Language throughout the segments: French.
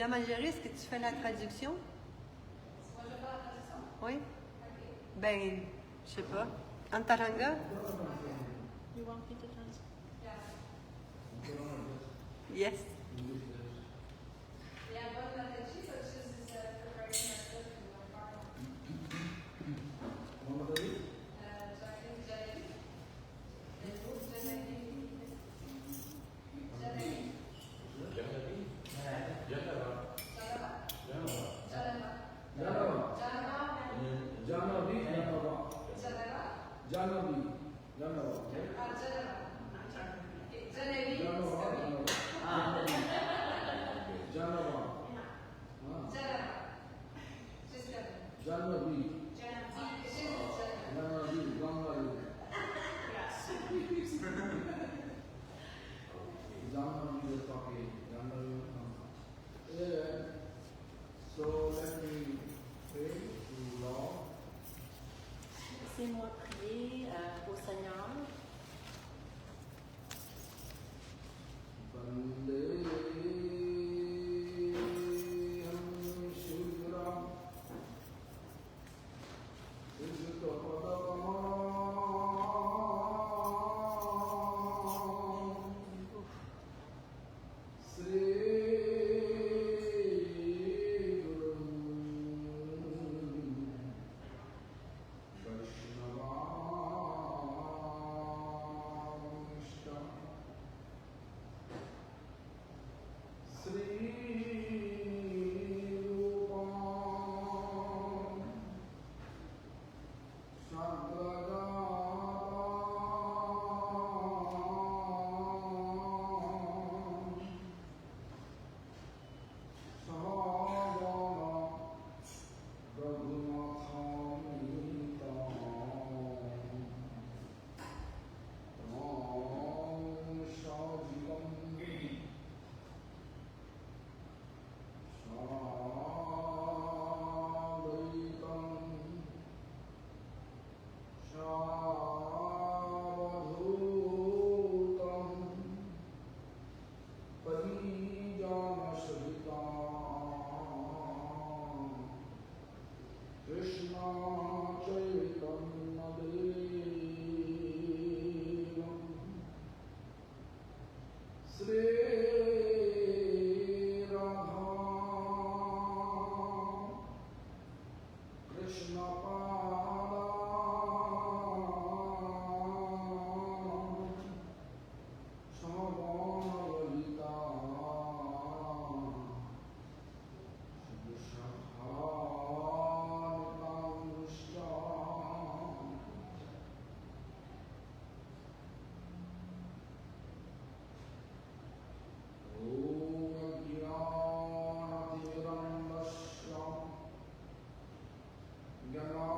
Madame Algérie, est-ce que tu fais la traduction? Moi, je fais la traduction? Oui. OK. Ben, je sais pas. Antaranga? You want me to translate? Yeah. Yes. Yeah, but not that she said she's preparing her stuff in the farm. So I think Jenny. So let me pray to Lord. Laissez-moi prier au Seigneur. Gana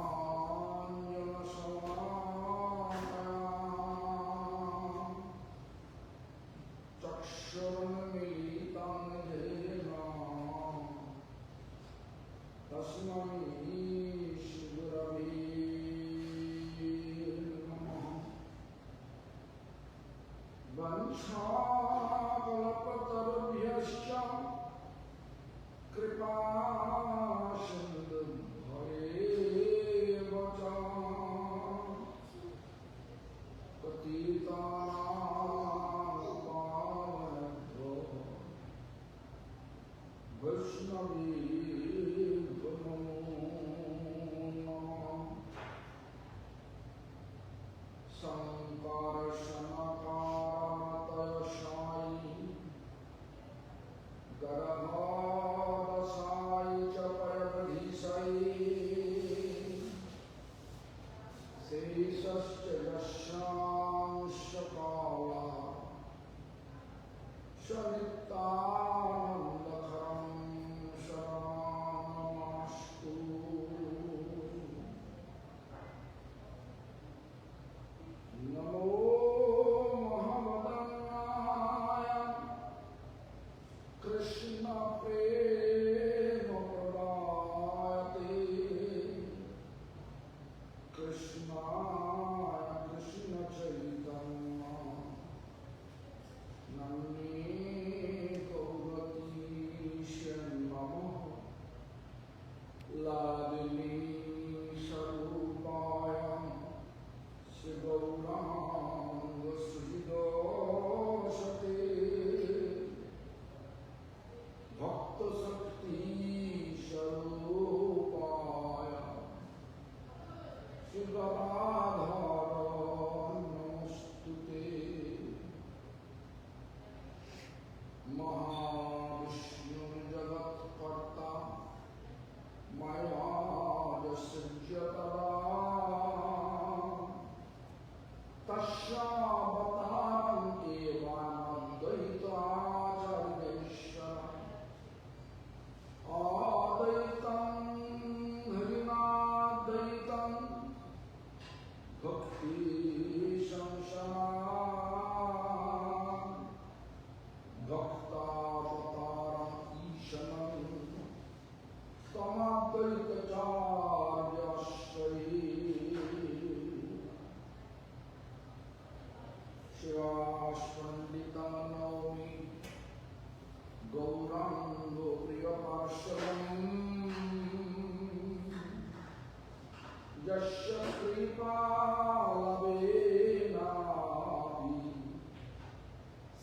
Yasya kripalavenapi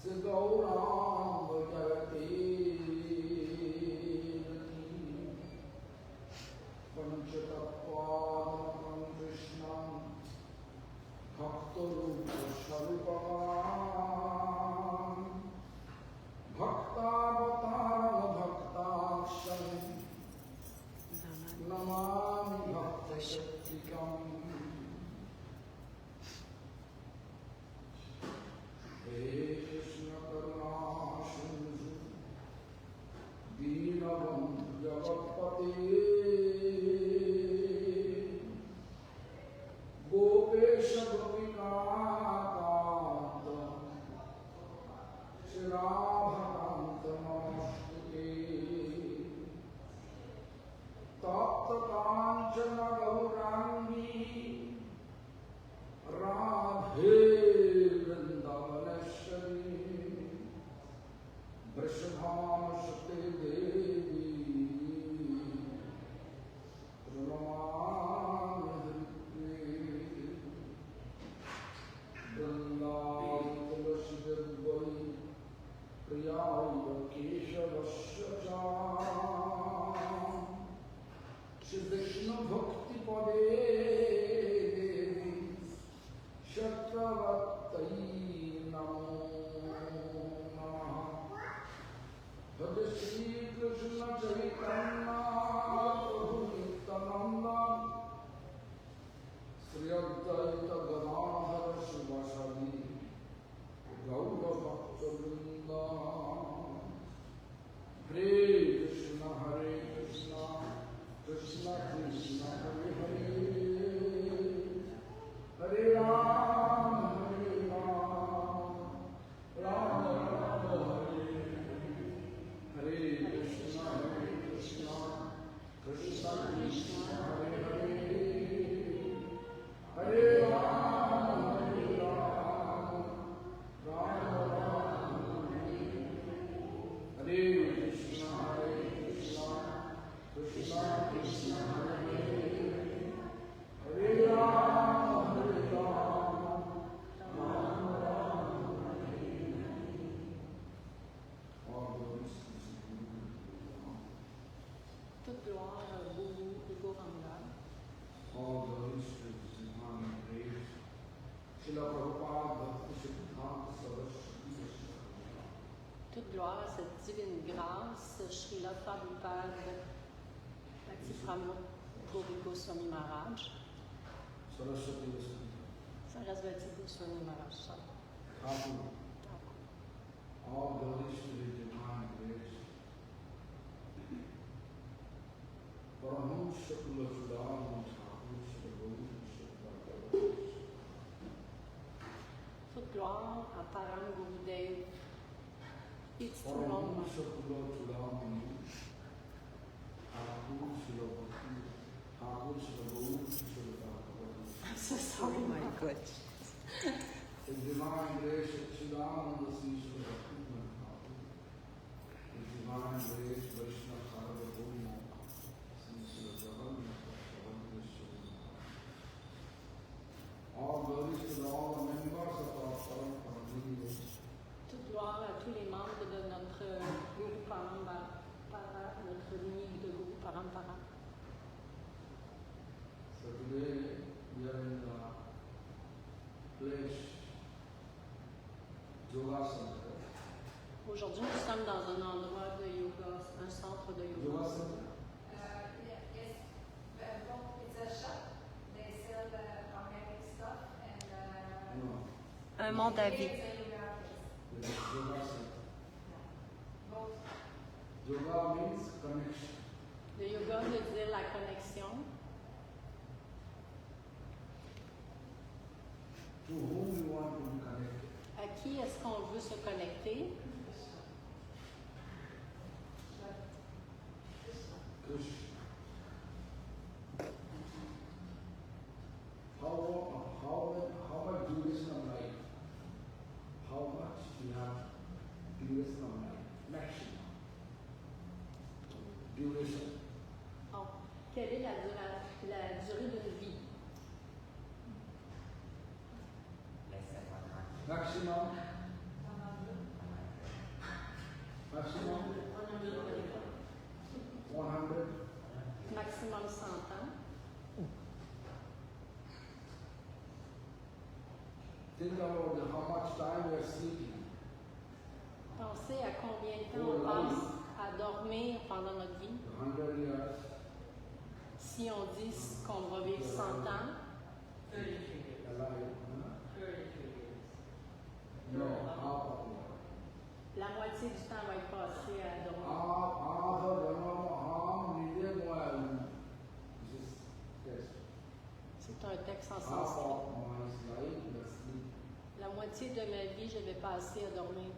Siddhaurang jagate Panchatattvam Krishnam Bhaktarupa Sarupam Bhaktavatarang Bhaktaksham Namami Bhakta Shaktikam He Krishna Karuna Sindhu Dinavam Javapati Gopesha Gopikata Shirabhakanta Namaste Tapta Kanchana Gaurangi Radhe Vrindavaneshwari Vrishabham Shakti Devi Pranamami Hripriya Vrindavan Tulasi Devai Priyaya Keshavasya Shri Vishnu Bhakti Pade Devi Shatravattai Namo Namaha Bhade Shri Krishna Chaitanya Prabhu Nityananda Sri Advaita Gadadhara Shivasadi Gaura Bhakta Vrinda Hare Krishna Hare Krishna Krishna Krishna Hare Hare Hare Ram Hare Ram Ram Ram Hare Hare Krishna Krishna Krishna Hare Hare Hare Ram Hare Ram Ram Ram Hare Krishna Krishna Krishna Hare Hare Ram Hare Ram Ram Ram Hare All those Toute gloire au Guru de Gauranga. all those to Divine Grace Srila Prabhupada Bhakti Siddhanta Saraswati Goswami Toute gloire à cette divine grâce, Srila Prabhupada Bhakti Goswami Maharaj, Saraswati Goswami Saraswati Goswami Maharaj. Thakur all those to the Divine Grace Paramahamsa Kula Sudama Thakur Sri Gauri Sri Toute gloire à Param Gurudev et tout le monde. Paramahamsa Kula Sudama Thakur Sri Bhakti Thakur Sri Gauri Sri I'm so Oh sorry. my God. The Divine Grace of Chidananda Sri Bhakti Thakur The Divine Grace Vaishnava Sarvabhauma all glories to all the members of our Parampara lineage. Toute gloire à tous les membres de notre Guru Parampara, notre lignée de Guru Parampara. So today we are in the place Yoga Center. Aujourd'hui, nous sommes dans un endroit de yoga, un centre de Yoga yoga. Center? Yes, it's a shop. They sell organic stuff and No. Un monde à vie. it's a yoga place. It is Yoga Center. Both. Yoga means connection. Le yoga veut dire la connexion. To whom we want to be connected. À qui est-ce qu'on veut se connecter? Krishna. How much duration of life? How much you have duration of life? Maximum. Duration. Oh, quelle est la durée d'une vie? maximum? Maximum? 100? Maximum 100 ans. Think about how much time we are sleeping. Pensez à combien de temps on passe à dormir pendant notre vie. 100 years, Si on dit qu'on va vivre 100 ans, alive. Huh? No, half of it. la moitié du temps va être passé à dormir. Half of them, this is test. C'est un texte en Half sanskrit. of my life is sleep. La moitié de ma vie, je vais passer à dormir.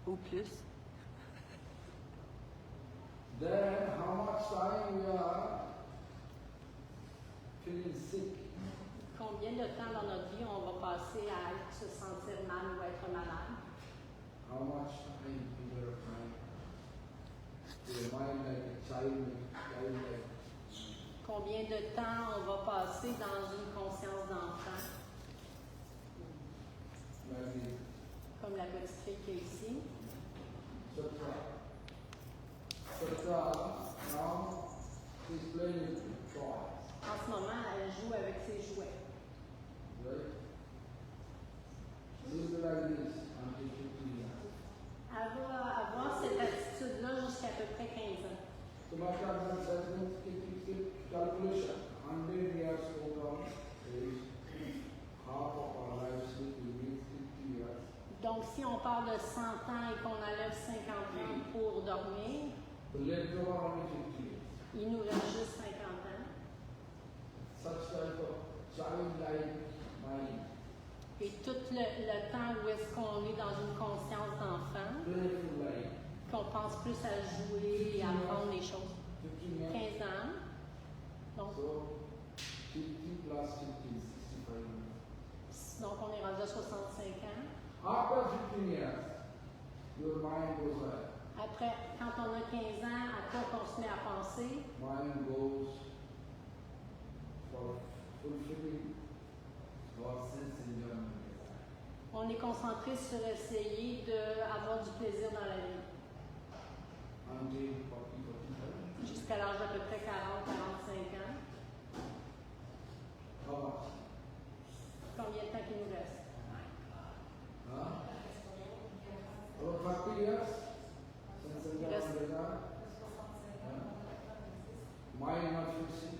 Ou plus. Then how much time we are feeling sick? Combien de temps dans notre vie on va passer à se sentir mal ou être malade? How much time in your mind like a child, like Combien de temps on va passer dans une conscience d'enfant, comme la petite fille qui est ici? Satra now is playing with toys, En ce moment, elle joue avec ses jouets. right? She'll be like this until 50 years. Elle va avoir cette attitude-là jusqu'à peu près 15 ans. So my cousin says, keep calculation. 100 years program is half of our life sleeping means 50 years. Donc, si on parle de 100 ans et qu'on enlève 50 ans pour dormir, The left over only 50 years. il nous reste juste 50 ans. Such type of childlike mind, Et tout le temps où est-ce qu'on est dans une conscience d'enfant, playful life. qu'on pense plus à jouer et à apprendre les choses. 15 years. 15 ans. Donc, So 50 plus 50 is 65 years. donc on est rendu à 65 ans. After 15 years, your mind goes like, Après, quand on a 15 ans, à quoi qu'on se met à penser? mind goes for fulfilling our sense enjoyment. On est concentré sur essayer d'avoir du plaisir dans la vie. Until 40, 45. Jusqu'à l'âge d'à peu près 40-45 ans. How much? Combien de temps qu'il nous reste? Huh? About 30 years? Sense Yes. enjoyment. Mind not fixing.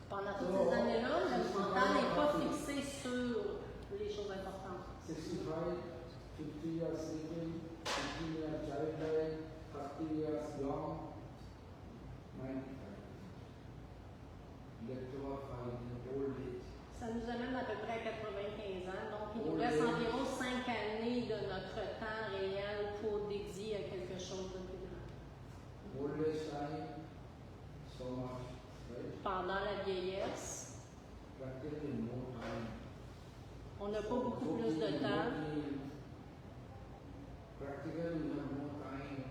Pendant toutes ces années-là, le mental n'est pas fixé sur les choses importantes. 65, 50 years sleeping, 15 years childlike, 30 years young, 95. Leftover 5 in old age. Ça nous amène à peu près à 95 ans. Donc, il nous reste environ 5 années de notre temps réel pour dédier à quelque chose de plus grand. Old age time, so much, right? Pendant la vieillesse, Practically no time. on n'a pas beaucoup plus de temps. Practically we have no time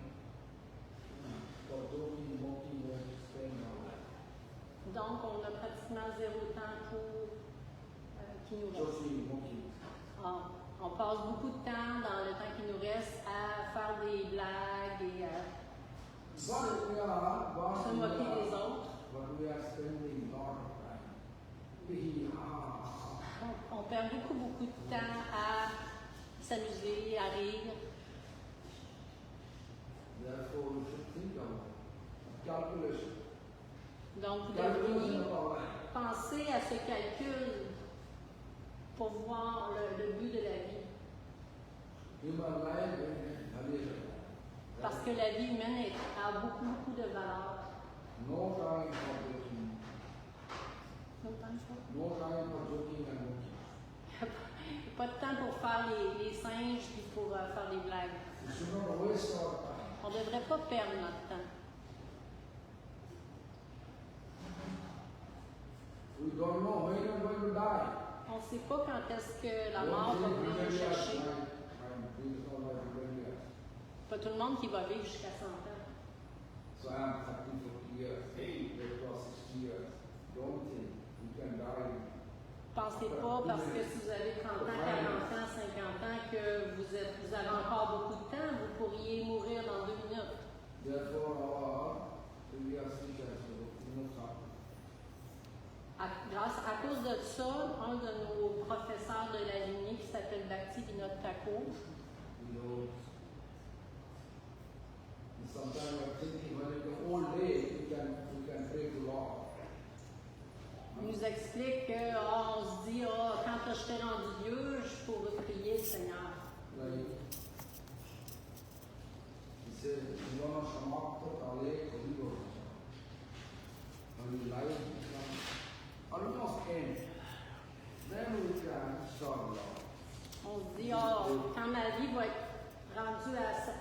for joking, mocking, or spending our life. Donc, on a pratiquement zéro temps pour qui nous reste. Joking, mocking. On passe beaucoup de temps dans le temps qui nous reste à faire des blagues et à se moquer des autres. But we are spending a lot of time. On perd beaucoup de temps à s'amuser, à rire. Therefore, we should think about calculation. Donc, vous Calculation devriez of our life. penser à ce calcul pour voir le but de la vie. Human life is valuable. Parce que la vie humaine a beaucoup de valeur. No time for joking. No time for- No time for joking and mocking. Pas de temps pour faire les singes puis pour faire des blagues. We should not waste our time. On ne devrait pas perdre notre temps. We don't know when we're going to die. On ne sait pas quand est-ce que la mort va venir nous chercher. Pas tout le monde qui va vivre jusqu'à 100 ans. So I am 30, 40 years, 60 years. Don't think you can die. Pense pensez pas parce que si vous avez 30 ans, 40 ans, 50 ans, que vous avez encore beaucoup de temps, vous pourriez mourir dans 2 minutes. Therefore, our previous teachers, À cause de ça, un de nos professeurs de la lignée qui s'appelle Bhakti Vinod Thakur, sometimes you are thinking when you're old age, you can pray to Lord. nous explique qu'on se dit, quand je serai rendu vieux, je pourrai prier le Seigneur. Like, he said, Yona Shamakta Kale Kodigo. When your life becomes almost end, then we can serve Lord. On se dit, quand ma vie va être rendue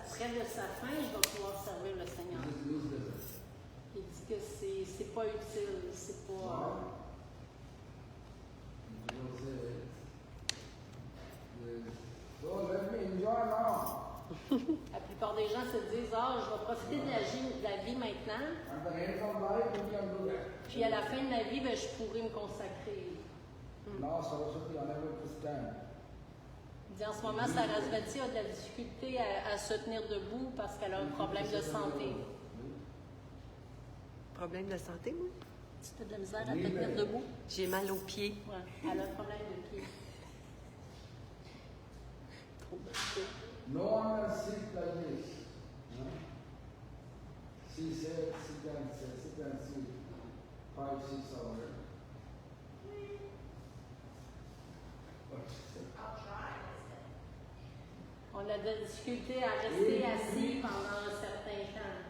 près de sa fin, je vais pouvoir servir le Seigneur. This is useless. Il dit que c'est pas utile, c'est pas... People say, so let me enjoy now. La plupart des gens se disent, je vais profiter de la vie maintenant, At the end of life, you can do that. puis à la fin de ma vie, je pourrai me consacrer. Now Saraswati unable to stand. Il dit, en ce moment, Sarasvati a de la difficulté à se tenir debout parce qu'elle a un problème de santé. Problème de santé, moi? Tu as de la misère à te tenir debout? J'ai mal aux pieds. Ouais, elle a un problème de pied. Trop de pied. No one can sit like this. She said she can sit 5-6 hours. I'll try. On a de la difficulté à rester assis pendant un certain temps.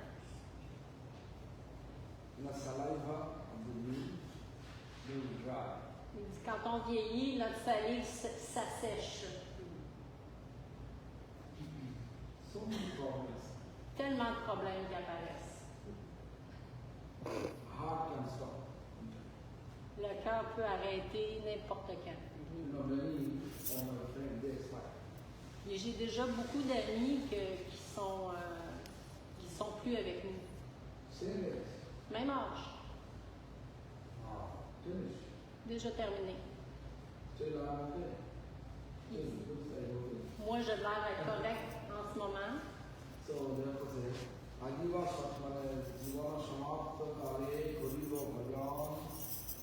The saliva of the knee will dry. Il dit, quand on vieillit, notre salive s'assèche. So many problems. Tellement de problèmes qui apparaissent. Heart can stop. Le cœur peut arrêter n'importe quand. You know, many of my friends, they expire. Et j'ai déjà beaucoup d'amis qui sont plus avec nous. Same age. Même âge. Finish. Déjà terminé. Still I'm okay. Still looks like okay. Moi, j'ai l'air d'être correct en ce moment. So therefore say, Ajiva Satmane, Jivana Samapta Kale, Koribo Bhajan,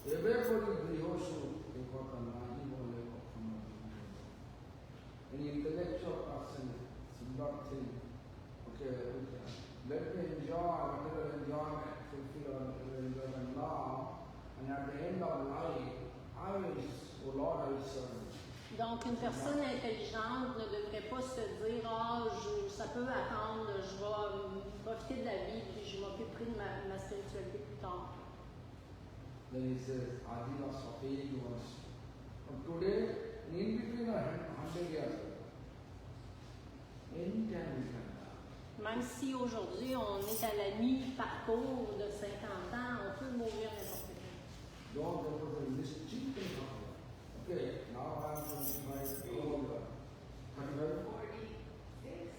everybody Grihoshu, Ekotana, an intellectual person should not think, okay, let me enjoy whatever enjoyment, fulfill whatever enjoyment now, and at the end of life, I will, oh Lord, I will serve you. Donc, une personne intelligente ne devrait pas se dire ça peut attendre, je vais profiter de la vie, puis je m'occuperai de ma spiritualité plus tard. Then he says, Adina Safi was. Today, in between 100 years, anytime we can die. Même si aujourd'hui on est à la mi-parcours de 50 ans, on peut mourir n'importe quand. Don't go to the mischief and talk. Okay, now I am 25, older. 35? 46.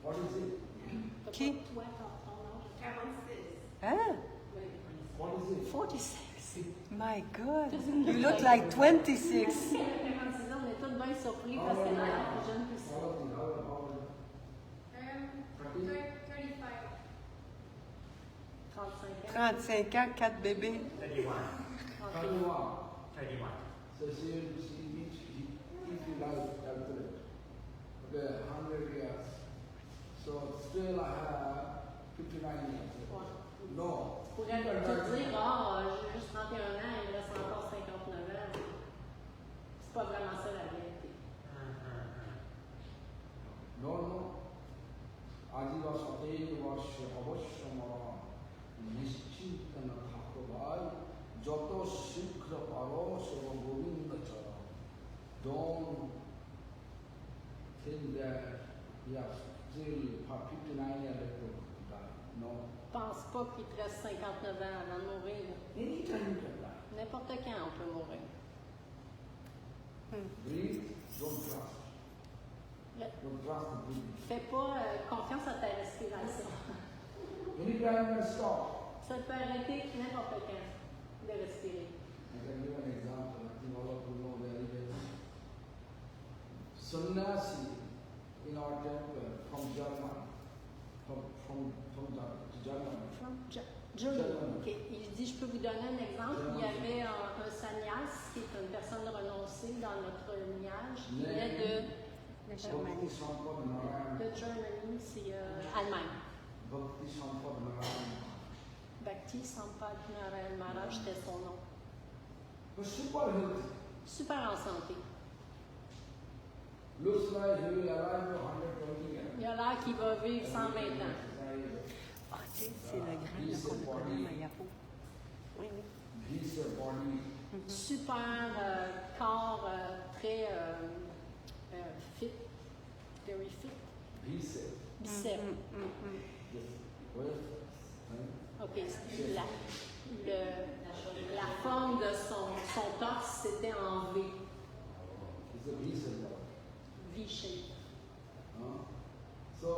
46? Qui? Toi, ton âge? 46. Hein? 46? 46. My God. You look like 26. À 46 ans, on est tous bien surpris parce qu'elle a l'air plus jeune que ça. How old? 35 35. ans. 35 ans, 4 bébés. 31. 31. So she each you like calculate. Okay, 100 years. So still I have 59 years. Ouais. No. Je pourrais te dire, j'ai juste 31 ans, il me reste encore 59 ans. C'est pas vraiment ça la réalité. No. Ajiva Satev Vasya Avashamara Nischintana Thakurai Joto Shikra Paro Sava Govinda Chara. Don't think that you have still 59 years left to die. No. Pense pas qu'il te reste 59 ans avant de mourir. Anytime you can die. N'importe quand on peut mourir. Breathe, don't trust. Le- Don't trust the breathing. Fais pas confiance à ta respiration. Anytime you stop. Ça peut arrêter n'importe quand de respirer. I can give an example. I think all of you know that un exemple. Il y avait un sannyas, qui est une personne renoncée dans notre lignage, qui venait La Bhakti Germanie. Sampad Narayan. de Germany, c'est Allemagne. Bhakti Sampad Narayan. Bhakti Sampad Narayan Maharaj, c'était son nom. But super healthy. Super en santé. Looks like he will arrive to 120 years. Il a l'air qu'il va vivre 120 ans. Ah, tu sais, c'est le grand là, qu'on a connu à Mayapo. Oui, oui. He's your body. Super corps, très fit, very fit. He said. Bicep. Yes. Well, huh? OK, la forme de son torse, c'était en V, It's a decent body. V-shape. Huh? So,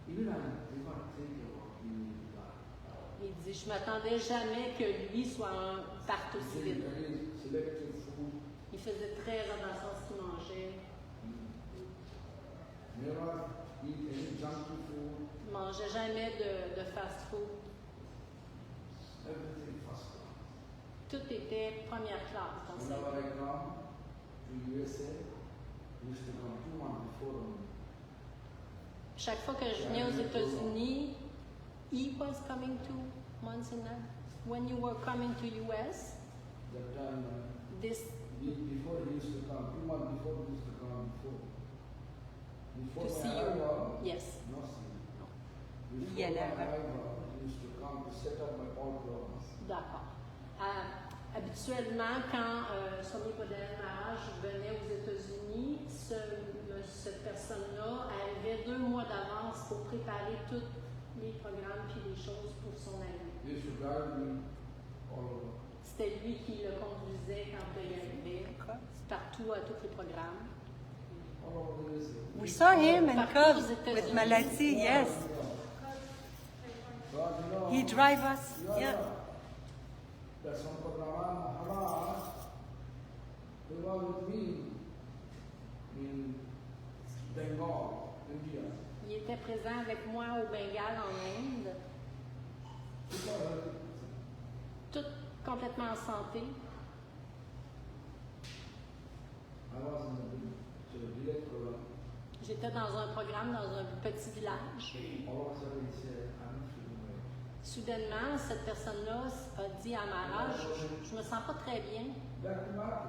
even I did not think about being that. Il dit, je m'attendais jamais que lui soit un partout He aussi vite. very selective food. Il faisait très attention à ce qu'il mangeait. Never eat any junky food. Il mangeait jamais de fast-food. Everything first class. Tout était première classe dans sa Whenever vie. I come to USA, I used to come 2 months before the meeting. Chaque fois que je venais aux États-Unis, he was coming 2 months in advance. When you were coming to US, That time, this before he used to come, 2 months before he used to come before. Before to my see you. arrival, Yes. not see. No. Before Yeah, my never. arrival, he used to come to set up my all programs. D'accord. Habituellement, quand Swami Bodhidharma Maharaj venait aux États-Unis, cette personne-là arrivait 2 mois d'avance pour préparer tous les programmes et les choses pour son arrivée. He used to drive me all over. C'était lui qui le conduisait quand il arrivait, partout à tous les programmes. All over the USA. We saw him in Partout Cubs aux États-Unis. with Malati, yes. But you know, He drive us, yeah. That Sampradama Maharaj, he was with me in Bengal, India. Il était présent avec moi au Bengale, en Inde, Super healthy. tout complètement en santé. I was in the village program. J'étais dans un programme dans un petit village. All of a sudden he said, I'm not feeling well. Soudainement, cette personne-là a dit à Maharaj, je me sens pas très bien. Back to Mati.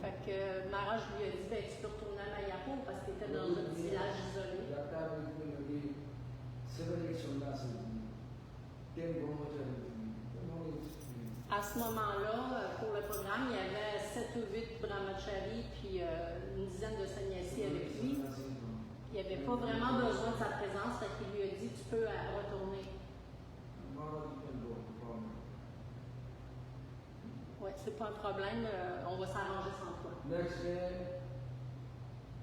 Fait que Maharaj lui a dit, ben, tu peux retourner à Mayapur parce qu'il était dans un petit village isolé. That time it will be 7, 8 sannyasis, 10 brahmacharis. À ce moment-là, pour le programme, il y avait 7 ou 8 brahmacharis puis une dizaine de sannyasis avec lui. Il n'y avait pas vraiment besoin de sa présence, fait qu'il lui a dit, tu peux retourner. Ouais, c'est pas un problème, on va s'arranger sans toi. Next day,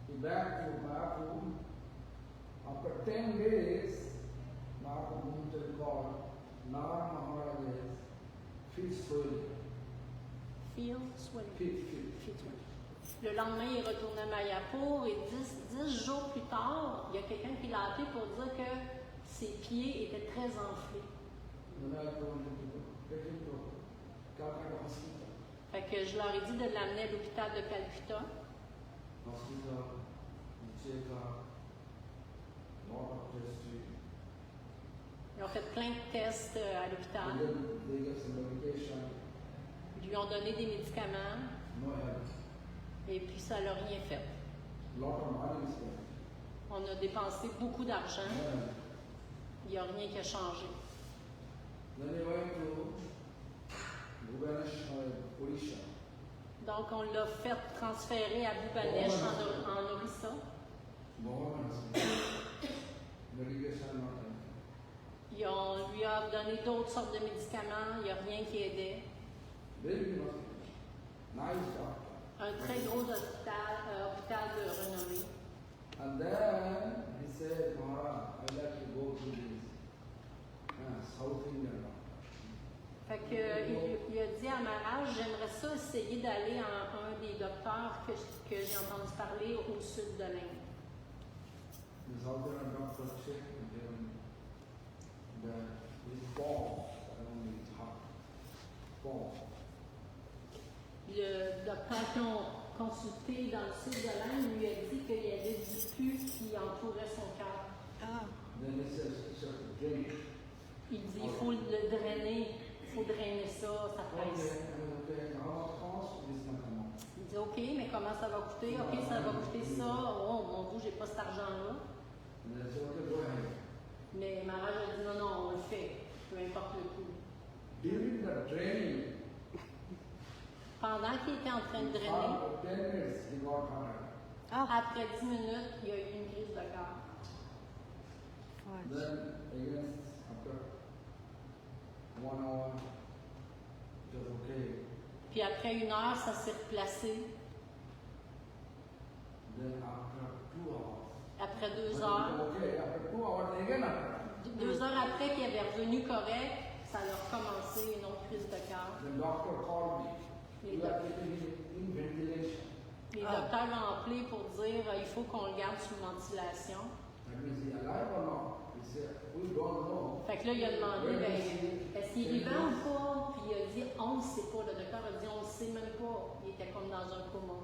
he back to Mayapur. After 10 days, Mayapur Mountain called Nara Maharaj's feet swelling. Feel swelling. Feet. Le lendemain, il est retourné à Mayapur et 10 jours plus tard, il y a quelqu'un qui l'a appelé pour dire que ses pieds étaient très enflés. Then I told him to take him to Calcutta Hospital. Fait que je leur ai dit de l'amener à l'hôpital de Calcutta. Hospital, check up, lot of tests. Ils ont fait plein de tests à l'hôpital. They get some medication, Ils lui ont donné des médicaments no help. et puis ça n'a rien fait. Lot of money is spent. On a dépensé beaucoup d'argent. Yeah. Il n'y a rien qui a changé. Then he went to Bhubaneswar, Odisha. Donc, on l'a fait transférer à Bhubanesh en Orissa. Medication not helping. On lui a donné d'autres sortes de médicaments. Il n'y a rien qui aidait. Very big hospital. Nice doctor. Un très gros hôpital de renommée. And then he said, Maharaj, I'd like to go to this South Indian doctor. Fait que, il a dit à Maharaj, j'aimerais ça essayer d'aller en un des docteurs que j'ai entendu parler au sud de l'Inde. The South Indian doctor checked and then his balls around his heart. more. Le docteur qui ont consulté dans le sud de l'Inde lui a dit qu'il y avait du pus qui entourait son cœur. Ah, Then he says, you have to drain it. Il dit il faut le drainer, il faut drainer ça, ça presse. Okay, how much cost this maintenant? Il dit OK, mais comment ça va coûter? OK, ça va coûter ça. Oh mon Dieu, j'ai pas cet argent-là. And I said, okay, go ahead. Mais Maharaj a dit non, non, on le fait, peu importe le coût. During the training, Pendant qu'il était en train de drainer, after 10 minutes, he got tired. après 10 minutes, il y a eu une crise de cœur. ouais. Then again, after 1 hour, it was okay. Puis après 1 heure, ça s'est replacé. Then after 2 hours, Après 2 when it heures, was okay, after 2 hours, again after. 2 heures après qu'il avait revenu correct, ça a recommencé une autre crise de cœur. The doctor called me. Les, You are keeping it in ventilation. les docteurs l'ont appelé pour dire il faut qu'on le garde sous ventilation. That means he alive or not? He said, we don't know. Fait que là, il a demandé Where is he? est-ce qu'il est vivant ou pas? Puis il a dit on ne sait pas. Le docteur a dit on ne sait même pas. Il était comme dans un coma.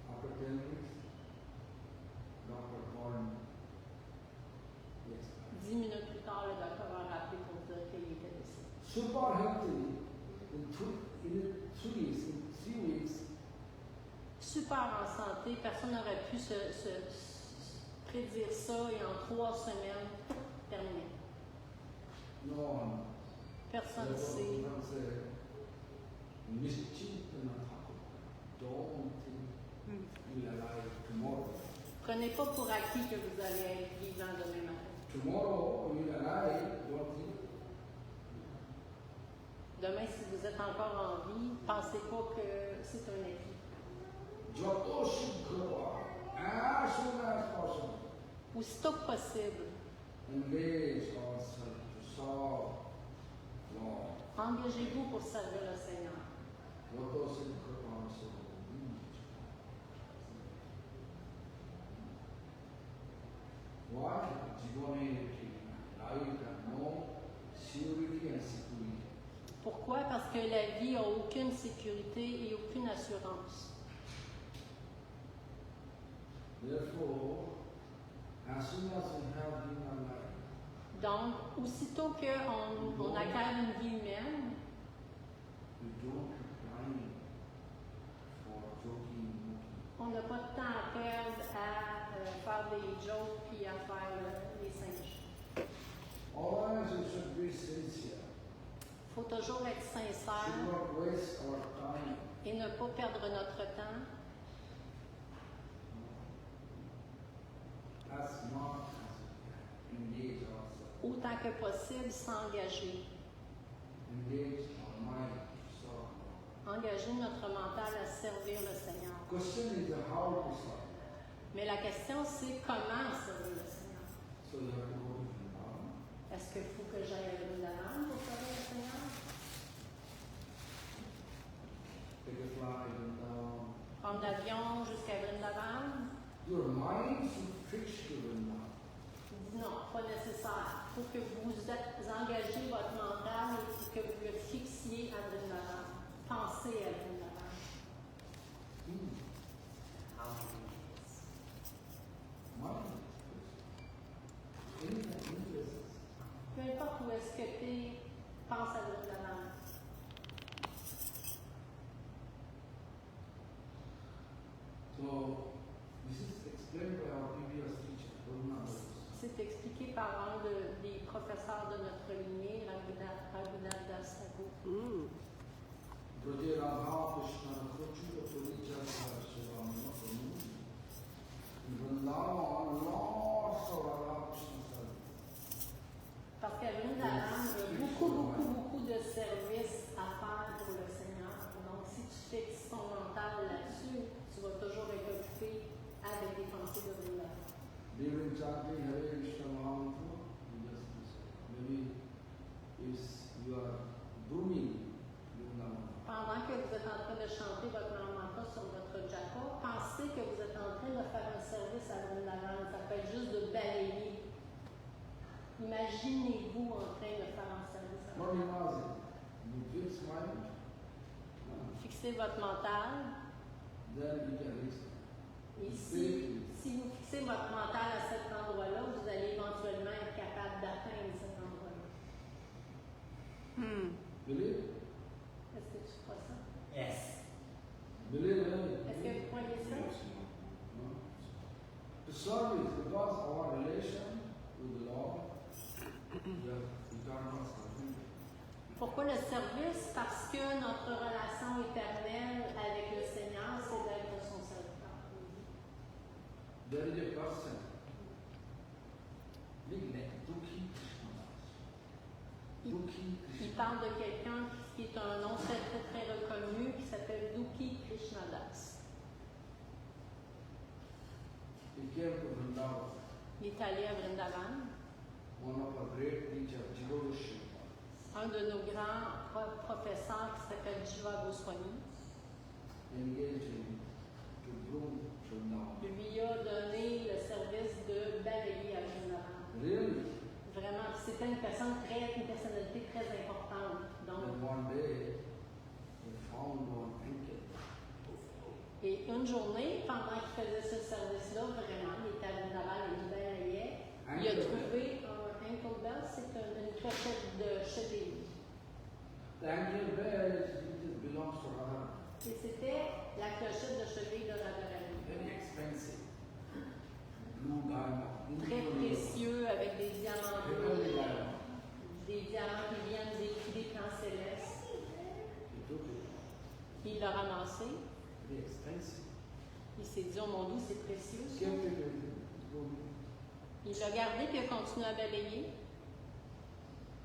After 10 minutes, doctor called me. Yes. 10 minutes plus tard, le docteur a rappelé pour dire qu'il était décédé. Super healthy. In 3 weeks, Super en santé, personne n'aurait pu se prédire ça et en 3 semaines, terminé. no one. Personne ne sait. Don't think Hmm. you'll alive tomorrow. Prenez pas pour acquis que vous allez être vivant demain matin. Tomorrow you'll alive, don't think. Demain, si vous êtes encore en vie, pensez pas que c'est un acquis. Jato Shikra, as soon as possible, Aussitôt que possible, engage ourselves to solve law. engagez-vous pour servir le Seigneur. Jato Shikra, so why? Jivane life and no security and security. Pourquoi? Parce que la vie n'a aucune sécurité et aucune assurance. Therefore, as soon as we have human life, Donc, aussitôt qu'on acquiert une vie humaine, we don't have time for joking, mocking. on n'a pas de temps à perdre à faire des jokes puis à faire les singes. Always we should be sincere. Il faut toujours être Should sincère not waste our time. et ne pas perdre notre temps. As much as we can. Engage ourselves. Autant que possible, s'engager. Engage our mind to serve God. Engager notre mental à servir le Seigneur. Question is how to serve. Mais la question, c'est comment servir le Seigneur. So you have to go to Vrindavan. Est-ce qu'il faut que j'aille à Vrindavan pour servir le Seigneur? Take a flight Vrindavan. Prendre l'avion jusqu'à Vrindavan? Your mind should fix to Vrindavan. Il dit non, pas nécessaire. Il faut que vous engagez votre mental et que vous le fixiez à Vrindavan. Pensez à Vrindavan. Mind. Any places. Peu importe où est-ce que tu es, pense à Vrindavan. So this is explained by our previous teacher, Raghunath. C'est expliqué par un des professeurs de notre lignée, Raghunath Das Thakur. Hmm. Braja Radha Krishna Kruchu Puricha Shivam Prabhu. In Vrindavan, lots of Radha Krishna service. Parce qu'à Vrindavan, il y a beaucoup de services à faire pour le Seigneur. Donc, si tu fixes ton mental là-dessus, tu vas toujours être occupé avec des pensées de Vrindavan. During chanting Hare Krishna Mahamantra, you just maybe if you are doing Vrindavan. Pendant que vous êtes en train de chanter votre mantra sur votre japa, pensez que vous êtes en train de faire un service à Vrindavan. Ça peut être juste de balayer. Imaginez-vous en train de faire un service à Not Vrindavan. imagine. mind, Fixez votre mental. then you can reach. Et si vous fixez votre mental à cet endroit-là, vous allez éventuellement être capable d'atteindre cet endroit-là. Believe? Est-ce que tu crois ça? Yes. Believe it. Est-ce que vous croyez ça? No? The service, because our relation with the Lord, we are eternal serving. Pourquoi le service? Parce que notre relation éternelle avec le Seigneur, c'est d'être son serviteur. There is a person, big name, Dukhi Krishnadas. Dukhi Il Krishnadas. parle de quelqu'un qui est un nom très très très reconnu qui s'appelle Dukhi Krishnadas. He came to Vrindavan, Il est allé à Vrindavan. one of our great teachers, Jiva Goswami, Un de nos grands professeurs qui s'appelle Jiva Goswami engaged him to groom Vrindavan. lui a donné le service de balayer à Vrindavan. Really? Vraiment, c'était une personnalité très importante. Then Donc, one day, he found one ankle. et une journée, pendant qu'il faisait ce service-là, vraiment, il était à Vrindavan et il balayait, il a trouvé un ankle belt, c'est une clochette de cheville. The ankle belt it belongs to Radha. Et c'était la clochette de cheville de Radharani. Very expensive. Blue diamond. Très précieux, avec des diamants bleus, Heavenly diamond. des diamants qui viennent des plans célestes. He took it. Il l'a ramassé. Very expensive. Il s'est dit, oh mon Dieu, c'est précieux. ça. Kept it with him. Good. Il l'a gardé puis il a continué à balayer.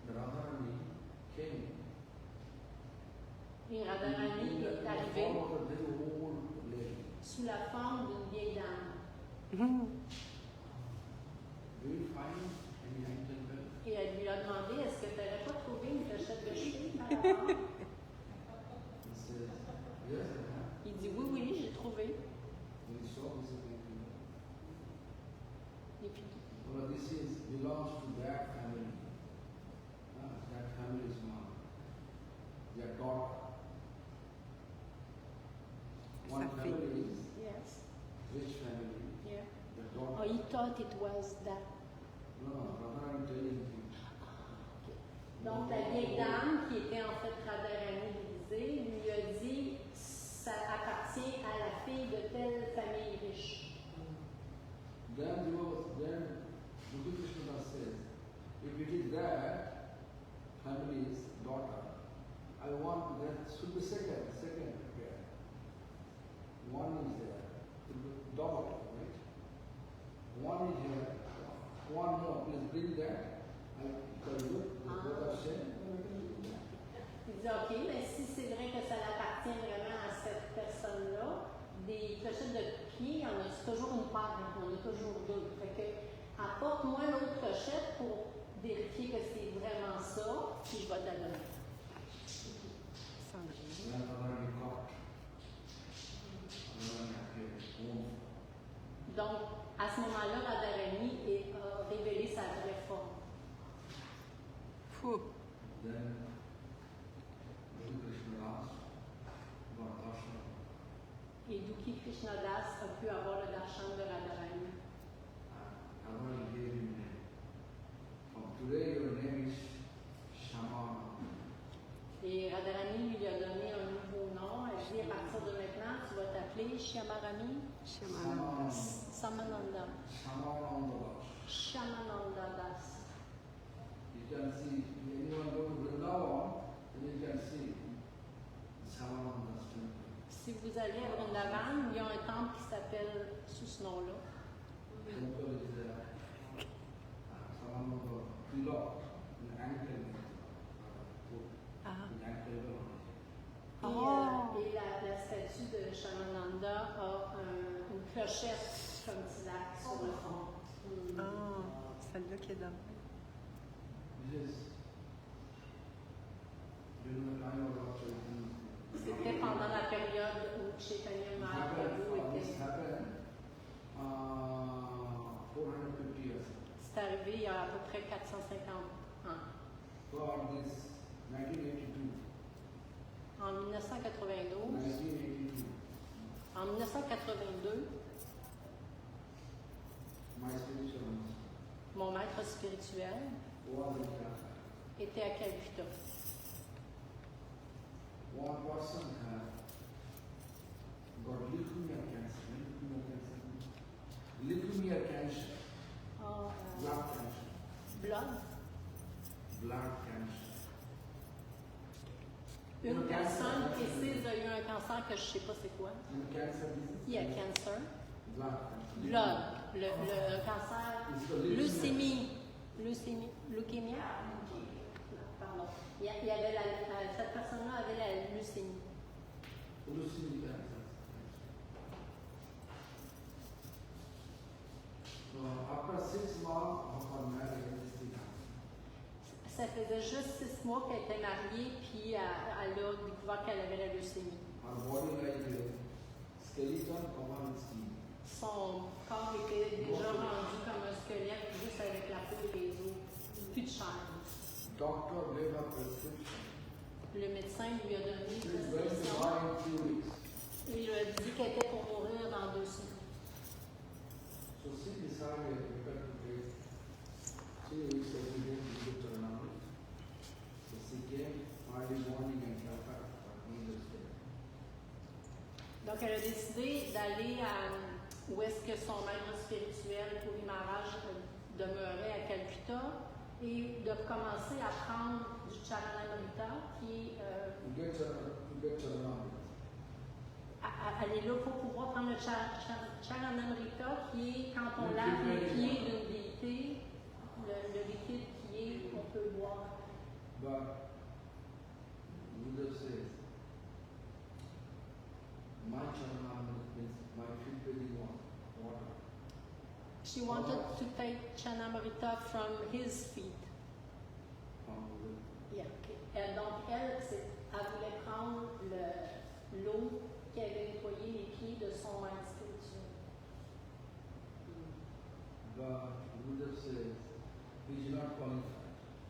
The Radharani came. Et Radharani est In the arrivé form of a very old lady. sous la forme d'une vieille dame. Do you find any ankle belt? Et elle lui a demandé, est-ce que tu n'aurais pas trouvé une clochette de cheville par hasard? He says, yes, I have. Il dit, oui, oui, j'ai trouvé. We saw this ankle belt. Et puis, Well, this belongs to that family. That family is mine. Their daughter. One Sa fille. family is yes, rich family. yeah. The Oh, daughter. he thought it was that. No, brother, I'm telling you. Donc, la vieille dame, qui était en fait Radharani déguisée, lui a dit, ça appartient à la fille de telle famille riche. Then Buddha Krishna says, if it is that family's daughter, I want that should be second pair. One is there, it will be double, right? One is here, one more, please bring that. I tell you, the brother said, Il dit, OK, mais si c'est vrai que ça appartient vraiment à cette personne-là, des clochettes de pied, il y en a toujours une paire, il y en a toujours deux. Fait que, apporte-moi l'autre clochette pour vérifier que c'est vraiment ça, puis je vais te la donner. Sandrine. then brother we caught. Brother appeared, own. Donc, à ce moment-là, Radharani a révélé sa vraie forme. Fou. Then Buddha Krishna asked about darshan. Et Dukhi Krishnadas a pu avoir le darshan de Radharani. Radharani gave him name. From today your name is Shama. Et Radharani lui a donné un nouveau nom. Elle dit, à partir de maintenant, tu vas t'appeler Shyamarani Shamananda. Samananda. Shamananda. Shamananda Das. You can see, anyone go to Vrindavan, then you can see Shamananda's temple. Si vous allez à Vrindavan, il y a un temple qui s'appelle sous ce nom-là. Temple is there. Shamananda below, in ankle. Ah. In ankle. Et, Oh. et la statue de Shamananda a une clochette comme Tilak sur le fond. Ah, celle-là qui est dans. This is during the time of Lord Chaitanya. C'était pendant la période où Chaitanya Mahaprabhu This était. happened 450 years ago. C'est arrivé il y a à peu près 450 ans. God, this 1982, 1992. 1982. En 1982, My spiritual master mon maître spirituel was in Calcutta. était à Calcutta. One person had got leukemia cancer. Leukemia cancer. Ah, Blood cancer. blood. Blood cancer. Une personne précise a eu un cancer que je ne sais pas c'est quoi. And cancer Il y a disease? cancer. Blood cancer. Blood. Le cancer. It's the leukemia. Leucémie. Leucémie. Pardon. Il y avait cette personne-là avait la leucémie. Leukemia cancer. So after 6 months of her marriage, this thing happened. Ça faisait juste 6 mois qu'elle était mariée, puis elle a découvert qu'elle avait la leucémie. Her body like a skeleton covered with skin. Son corps était déjà rendu comme un squelette, juste avec la peau et les os. Plus de chair. Doctor gave her prescription. Le médecin lui a donné une She's going to prescription. die in 2 weeks. Il lui a dit qu'elle était pour mourir dans 2 semaines. So she decided better to take 2 weeks every day to get her number. So she came early morning and felt her needless day. Donc, elle a décidé d'aller où est-ce que son maître spirituel pour Maharaj demeurait à Calcutta et de commencer à prendre du Charanamrita, qui To get her number. elle est là pour pouvoir prendre le Charanamrita, qui est quand on lave les pieds d'une déité, le liquide qui est qu'on peut boire. But Buddha says, my charanamrita means my feet very water. She wanted to take Chanamrita from his feet. From Buddha. Yeah. Et donc, elle voulait prendre l'eau qui avait nettoyé les pieds de son maître spirituel. But Buddha says, he is not qualified.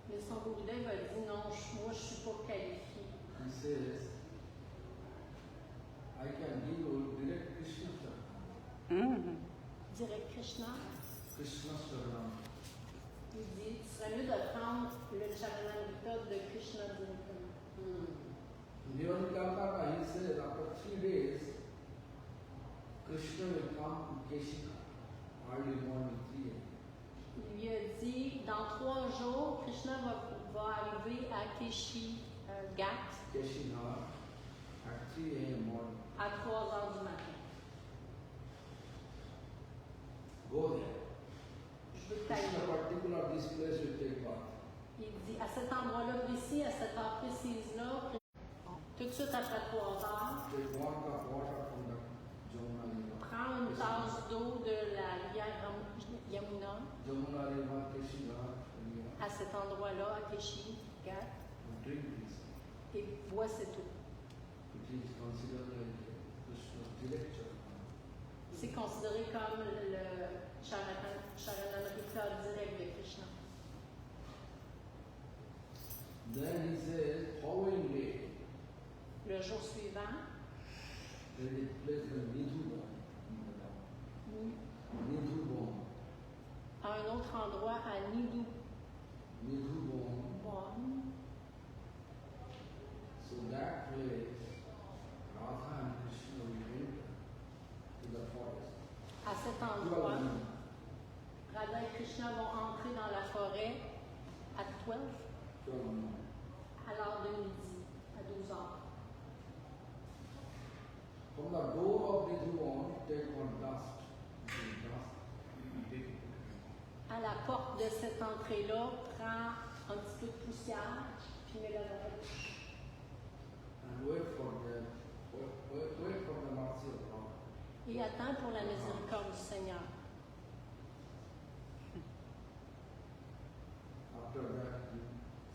Mais son Gurudev a dit non, moi je ne suis pas qualifiée. He says, I can give you direct Krishna charanam. Direct Krishna, Krishna charanam. il dit ce serait mieux de prendre le Charanamrita de Krishna directement. Here in Calcutta, he says, after 3 days, Krishna will come to Keshika, early morning 3 a.m. Il lui a dit dans 3 jours, Krishna va arriver à Keshi Ghat Keshika at 3 a.m. morning. à 3 heures du matin. Go there. Je veux Krishna t'aider. particular this place will take part. Il dit à cet endroit-là précis, à cette heure précise-là, tout de suite après 3 heures, Take 1 cup water from the Jamuna River. prends une tasse d'eau de la rivière Yamuna Jamuna River, Keshika River. à cet endroit-là, à Keshi Ghat, Drink this. et bois cette eau. It is considered like Krishna's direct charanam. C'est considéré comme le Charanamrita direct de Krishna. Then he says, following day, Le jour suivant, there is a place called Nidhuban in the town. Nidhuban. à un autre endroit, à Nidhuban, Nidhuban. So that place, Radha and Krishna will enter to the forest. à cet endroit, Radha et Krishna vont entrer dans la forêt à 12, 12 noon. à l'heure de midi, à 12 heures. From the door of Nidhuban, take one dust. Take it. À la porte de cette entrée-là, prends un petit peu de poussière, puis mets-la dans la bouche. And wait for the mercy of God. Et attends pour la miséricorde du Seigneur. After that,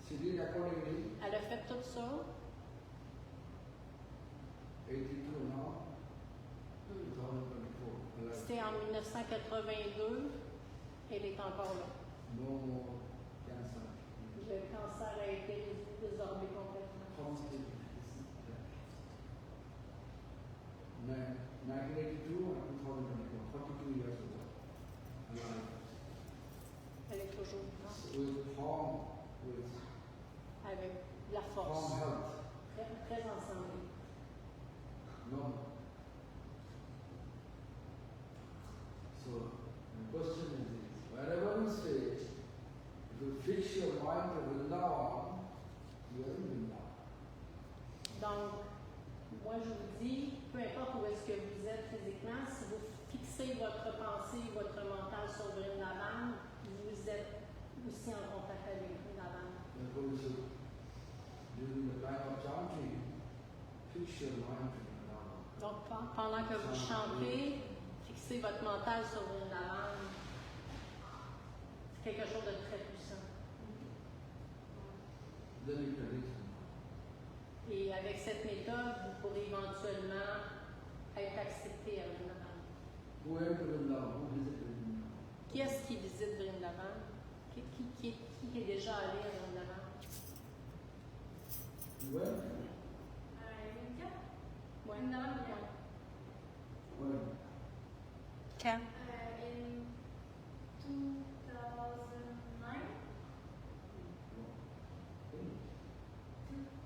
she did accordingly. Elle a fait tout ça. 82 now, 2024. C'était en 1982. Elle est encore là. No more cancer. Le cancer a été résorbé complètement. Constant. très ensemble. No. So, the question is this, wherever you stay, if you fix your mind to Vrindavan, you are in Vrindavan. Donc, moi je vous dis, peu importe où est-ce que vous êtes physiquement, si vous fixez votre pensée, votre mental sur Vrindavan, vous êtes aussi en contact avec Vrindavan. Therefore, you should, during the time of chanting, fix your mind to Vrindavan. Donc, pendant que vous chantez, fixez votre mental sur Vrindavan. C'est quelque chose de très puissant. Then you can reach Vrindavan. Et avec cette méthode, vous pourrez éventuellement être accepté à Vrindavan. Who went to Vrindavan? Who visited Vrindavan? Qui est-ce qui visite Vrindavan? Qui est déjà allé à Vrindavan? You went? India. Ouais. Vrindavan, Ouais. When? Quand? in 2009.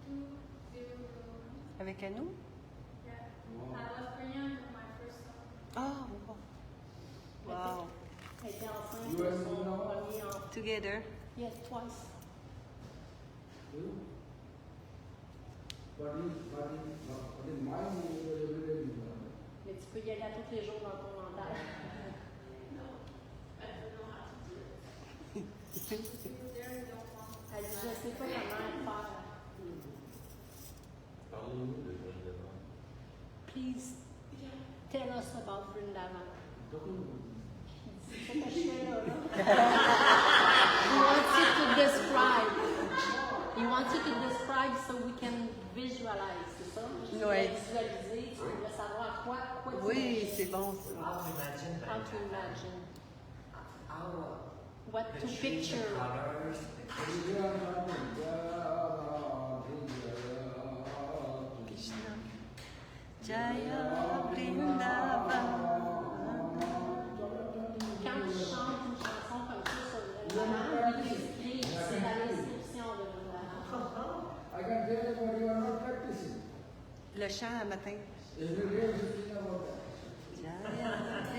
2009. Avec Anou? Yeah. Wow. I was pregnant with my first son. Ah, wow. Elle était enceinte You de were son in Vrindavan? premier enfant. Together. Yes, twice. You? But in mind, you were every day in Vrindavan. Mais tu peux y aller à tous les jours dans ton mental. No, I don't know how to do it. Because there you don't want. Elle dit, je ne sais pas comment faire. Parlez-nous de Vrindavan. Please tell us about Vrindavan. Talking about C'est ce que je fais là. He wants you to describe. He wants you to describe so we can visualize, c'est ça? Je Ouais. voulais visualiser, tu voulais savoir quoi tu Oui, imagines. c'est bon ça. How to imagine How to imagine. How What the to trees, picture. the colors, Krishna. Jaya Vrindavan. Quand tu chantes une chanson comme ça sur Vrindavan, il t'explique, c'est la description de Vrindavan. I can tell you, but you are not practicing. Le chant à matin. Every day you think about that. Jaya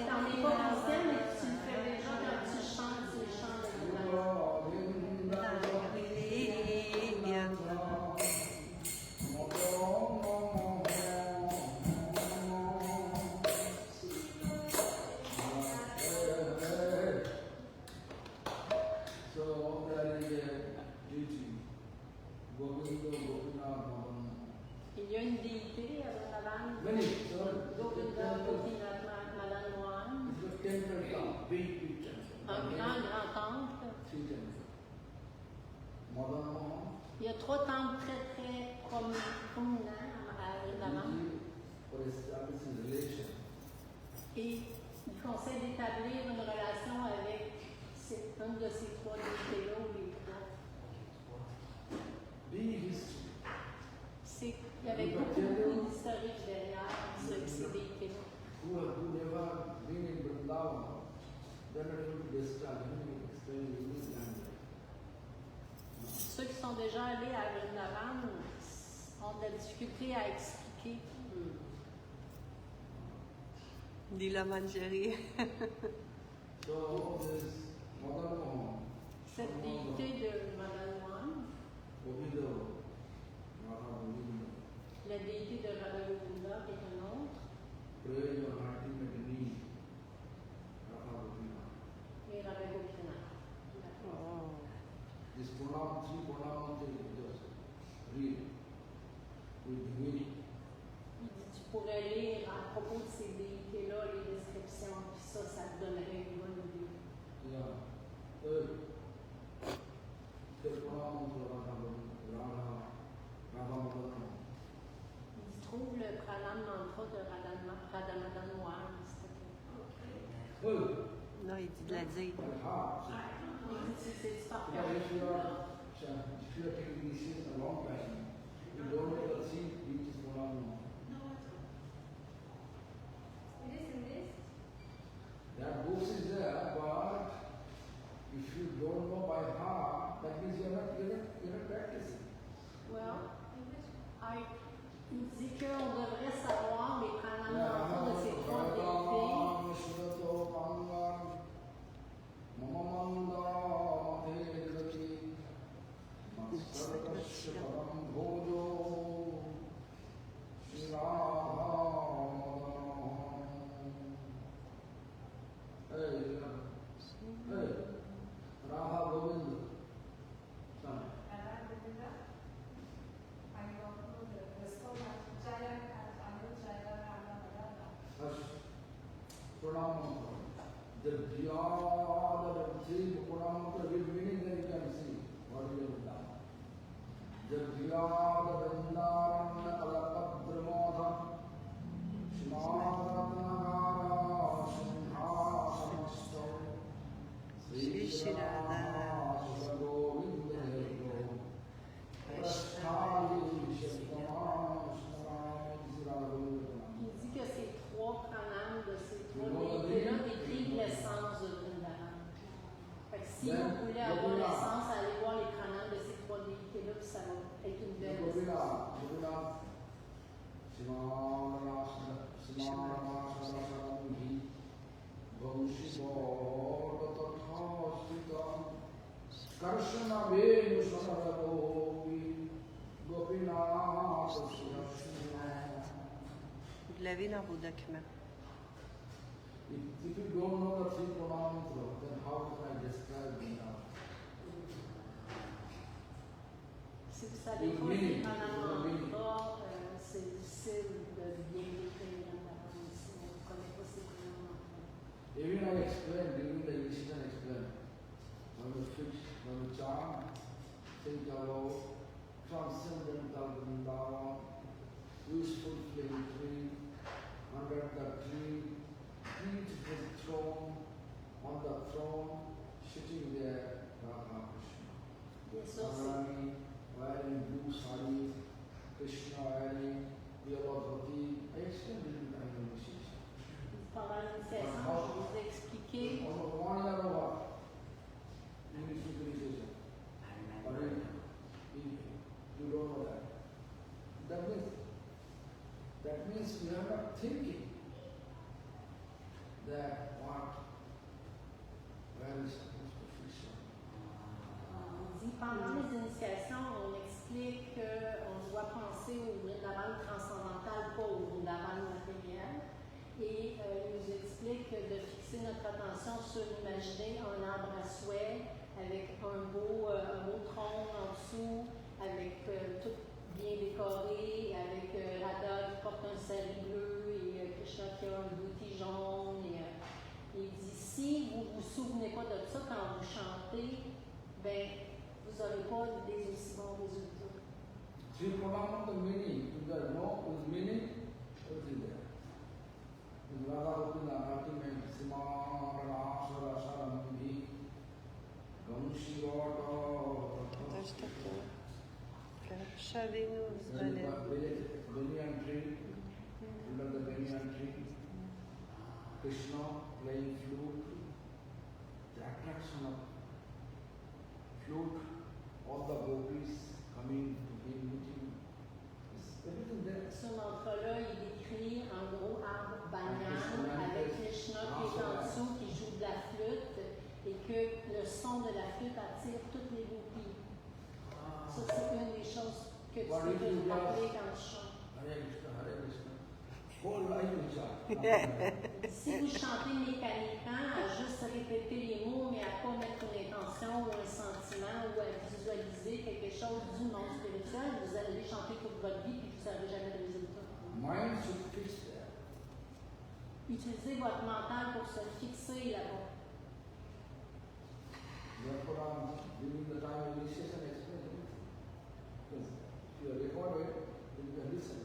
T'en es pas conscient, mais tu le fais déjà quand tu chantes les chants de Vrindavan. So there is a deity, Govinda Gopinath Madan. Il y a une déité à Vrindavan, Many, so Govinda Gopinath Madan Mohan, it's a temple town, big temple. un grand temple. Three temples. Madan Mohan, Il y a 3 temples très prominents à Vrindavan. deity for establishing relation. Et il conseille d'établir une relation avec une de ces 3 déités-là ou les 3. Big history. Il y avait beaucoup d'historique derrière ces déités-là. Who never been in Vrindavan, then it will be described, explain in this language. Ceux qui sont déjà allés à Vrindavan ont de la difficulté à expliquer. Lila Manjari. So this Madan Mohan, Cette déité de Madan Mohan, Govinda, Radha Govinda, la déité de Radha Govinda qui est un autre, pray your ultimate need, Radha Govinda. et Radha Gopinath. Oh. This pranam, 3 pranam, just read with meaning. Il dit tu pourrais lire à propos de ces déités-là les descriptions, puis ça te donnerait une bonne idée. Yeah. Say pranam to Radha Govinda, Radha Madan. Il dit trouve le pranam mantra de Radha Madan Mohan, s'il te plaît. Non, il dit de la dire. Il dit c'est par cœur. If you are taking these things a long time, you don't ever see which is pranam. It is in this. That books is there, but if you don't know by heart, that means you're not practicing. Well, I Il dit qu'on devrait savoir les pranams de ces trois déités. The beyond the three Purnamanta with meaning, then you can see what is Vrindavan. The beyond the Vrindavan Kalapatramodha Shimāratnagara Simhāsanasto Sri Shirada Govinda Prasthali Il dit que ces trois pranams de ces trois déités-là décrivent l'essence de Vrindavan. Fait que si vous voulez avoir l'essence, allez voir les pranams de ces trois déités-là, puis ça va être une belle Vous l'avez dans vos documents. If you don't know the three Purnamanta, then how can I describe Vrindavan? Si vous savez pas les pranams, c'est difficile de bien décrire Vrindavan si on ne connaît pas ces pranams. Even I explained, during the incident explained, when we fix, when we chant, think about transcendental Vrindavan, useful flame tree, under the tree, beautiful throne, on the throne, sitting there, Radha Krishna. Bien sûr, c'est Radharani wearing blue sari, Krishna wearing Vyavadvati. I explained it in the initiation. pendant l'initiation, je vous ai expliqué. Also, one year or what? English civilization. Or you don't know that. That means we are not thinking that what, where is supposed to fix it. Il dit pendant les initiations, on explique qu'on doit penser au Vrindavan transcendantal, pas au Vrindavan matériel. Et il nous explique de fixer notre attention sur imaginer un arbre à souhait avec un beau trône en dessous, avec tout bien décoré, avec Radha qui porte un sari bleu et Krishna qui a un bouti jaune. Et il dit si vous ne vous souvenez pas de ça quand vous chantez, ben vous n'aurez pas des aussi bons résultats. Three Purnamanta meaning, if there is no meaning, everything there. In Radha Govinda, ultimate Simana Sarambi, Gamshivata. Banyan tree, under the banyan tree, Krishna playing flute, the attraction of flute, all the gopis coming to be meeting, everything there. Ce mantra-là, il décrit en gros arbre banyan avec Krishna qui est en dessous, qui joue de la flûte et que le son de la flûte attire toutes les gopis. Ça, c'est une des choses que tu peux te rappeler quand tu chantes. Hare Krishna, Hare Krishna. Whole life you chant. Si vous chantez mécaniquement, à juste répéter les mots, mais à ne pas mettre une intention ou un sentiment ou à visualiser quelque chose du monde spirituel, vous allez chanter toute votre vie et vous n'aurez jamais de résultat. Mind should fix there. Utilisez votre mental pour se fixer là-bas. Therefore, during the time of initiation, explain everything. Because if you record it, then you can listen.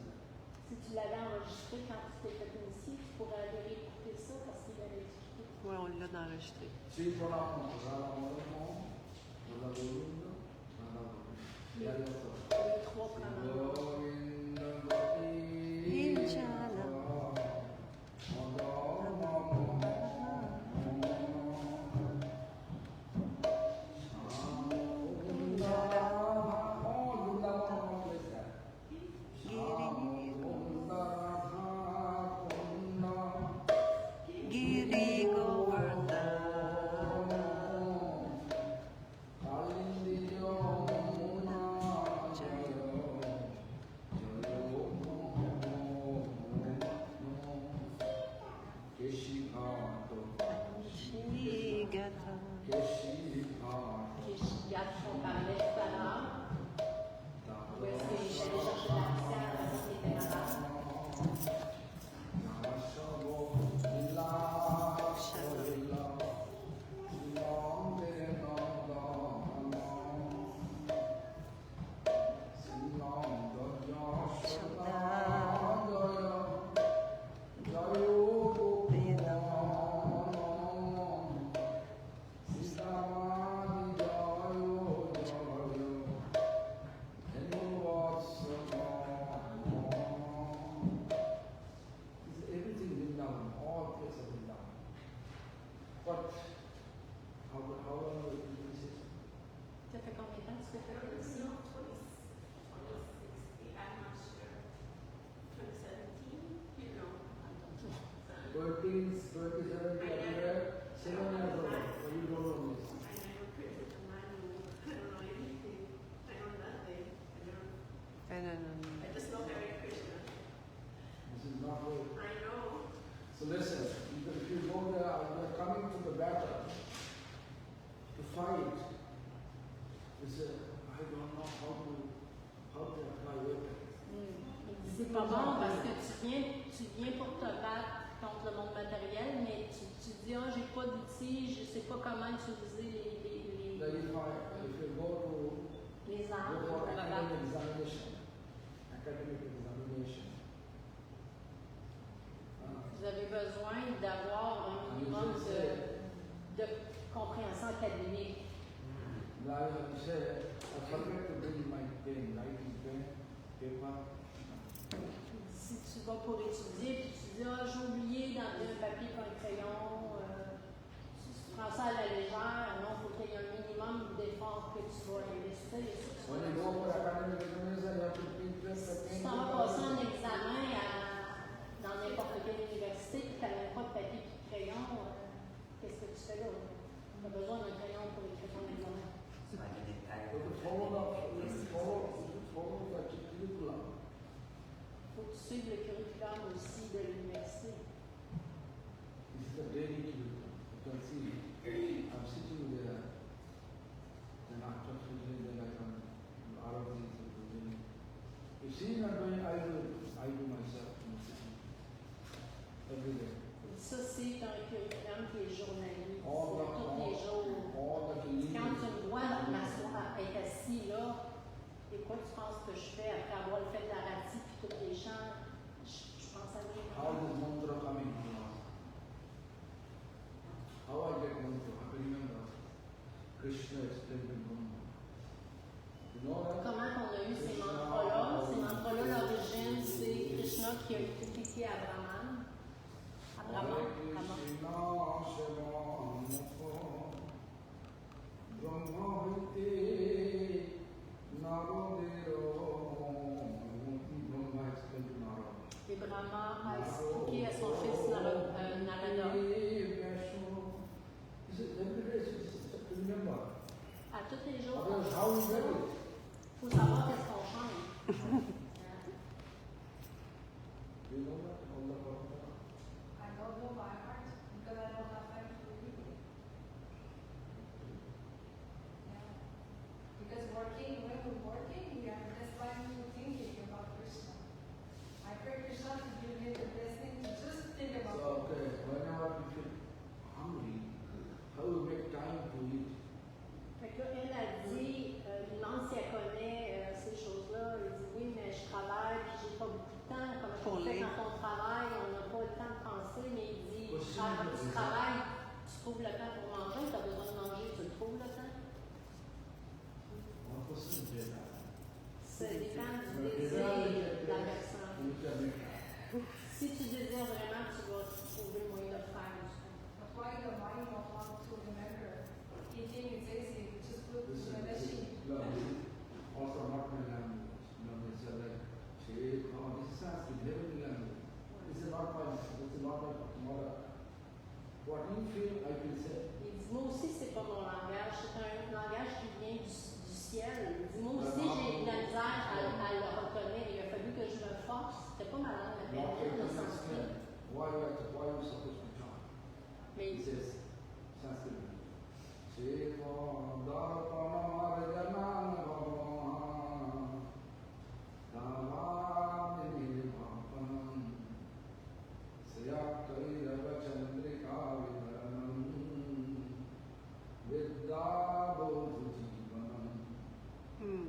Si tu l'avais enregistré quand tu t'es fait initier, tu pourrais aller réécouter ça parce qu'il avait expliqué. Oui, on l'a enregistré. Sri Purnamanta, Radha Madhava, Radha Govinda, Radha Govinda. Les trois pranams. Govinda Govinda. Giri pas bon parce que tu viens pour te battre contre le monde matériel, mais tu dis, ah, j'ai pas d'outils, je sais pas comment utiliser Then if you go to les go armes for pour me battre. academic examination. Vous avez besoin d'avoir un minimum de compréhension académique. Now you have to say, I forget to bring my pen, writing pen, paper. Si tu vas pour étudier, puis tu dis, ah, j'ai oublié d'emmener un papier et un crayon, tu prends ça à la légère, non, il faut qu'il y ait un minimum d'efforts que tu vas investir. When you go for academic examination, you have to bring pen, Si tu vas passer un examen dans n'importe quelle université, puis tu n'as pas de papier et de crayon, qu'est-ce que tu fais là? Tu as besoin d'un crayon pour écrire ton examen. follow the curriculum. Il faut que tu suives le curriculum aussi de l'université. This is the daily curriculum. You can see, I'm sitting there, and after finishing, then I come, all of these are doing. If she is not doing, I do myself. Every day. Ça, c'est un curriculum qui est journalier. All the, C'est tous les jours. all the cleaning. Quand tu me vois m'asseoir, être assis là, et quoi tu penses que je fais après avoir fait de la ratie puis tous les chants, je pense à lui. How is mantra coming to us? How I get mantra? I can remember. Krishna explained in Brahma. You know that? Comment on a eu ces mantras-là? Ces mantras-là, l'origine, c'est Krishna qui a expliqué à Brahman. À Brahman. Et Brahma a expliqué à son fils Narada. À tous les jours, il faut savoir qu'est-ce qu'on chante. I don't know by heart because I don't have time to read it. Yeah. Because when we're working, we have less time to thinking about Krishna. I pray Krishna to give me the blessing to just think about So, okay, whenever you feel hungry, how you make time to eat? Fait que là, elle a dit, il demande si elle connaît ces choses-là. Elle dit oui, mais je travaille, puis j'ai pas beaucoup de temps. Comme je fais dans ton travail, on n'a pas le temps de penser, mais il dit, quand tu travailles, tu trouves le temps pour manger, tu as besoin de manger, tu le trouves le temps. One person is there. Ça dépend du désir de la personne. Si tu désires vraiment, tu vas trouver le moyen de le faire. That's why the mind don't want to remember. Eating is easy, just put This the machine. also not my language. They say like, this is Sanskrit, heavenly language. This is not my, what you feel, I will say. Il dit, moi aussi, c'est pas mon langage, c'est un langage qui vient du ciel. Il dit, moi aussi, j'ai de la misère à le reconnaître. Il a fallu que je me force. C'était pas ma langue Not maternelle, le taking sanskrit. why you supposed to chant? Mais He says, Sanskrit. Shepa Darpana Bhagavan Kalamini Bhavanam Sayakairava Chandrika Vidaranam Vidyabodhu Jivanam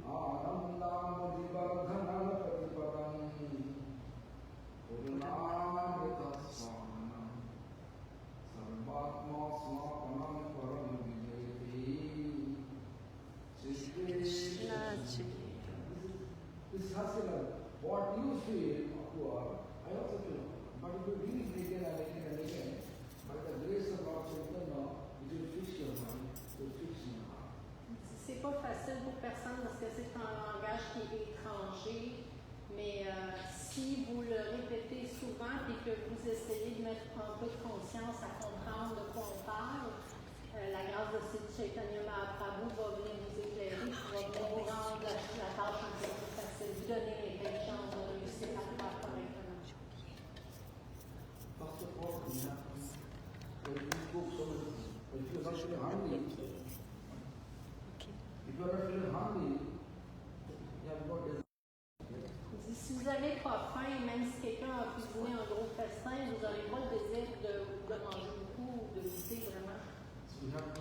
Anandamudi Vardhanam Pratipadam Purnamrita Swamanam Sarvatma Smapanam Param Vijayati Krishna This is Hasila. What you feel poor, I also feel. But if you read it again and again and again, by the grace of Lord Chaitanya, it will fix your mind, it will fix your heart. c'est pas facile pour personne parce que c'est un langage qui est étranger. Mais si vous le répétez souvent et que vous essayez de mettre un peu de conscience à comprendre de quoi on parle, la grâce de Sri Chaitanya Mahaprabhu va venir vous éclairer, va venir vous rendre la tâche un peu plus facile, vous donner l'intelligence de réussir à le faire correctement. First of all, when you spoke so many things, if you are not feeling hungry, you have got desire. Il dit, si vous vous n'avez pas faim, même si quelqu'un a cuisiné un gros festin, vous n'aurez pas le désir de manger beaucoup ou de goûter vraiment. So we have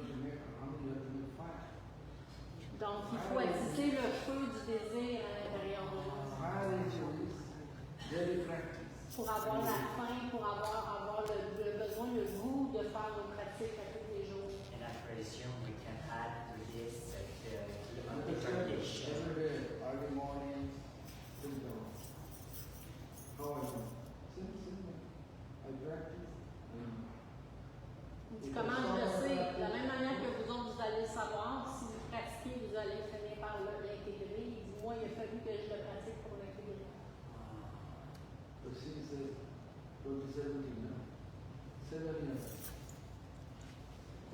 to make fire. Donc, il faut attiser le feu du désir à l'intérieur de nous. Fire ritual is daily practice. Pour avoir la faim, pour avoir le besoin, le goût de faire nos pratiques à tous les jours. And I presume we can add to this And the it's tradition. every day, early morning, till dawn. How I do? Simple. I practice. Comment je le sais? De la même manière que vous autres, vous allez le savoir, si vous pratiquez, vous allez finir par l'intégrer. Moi, il a fallu que je le pratique pour l'intégrer. But since 2017, 7 years.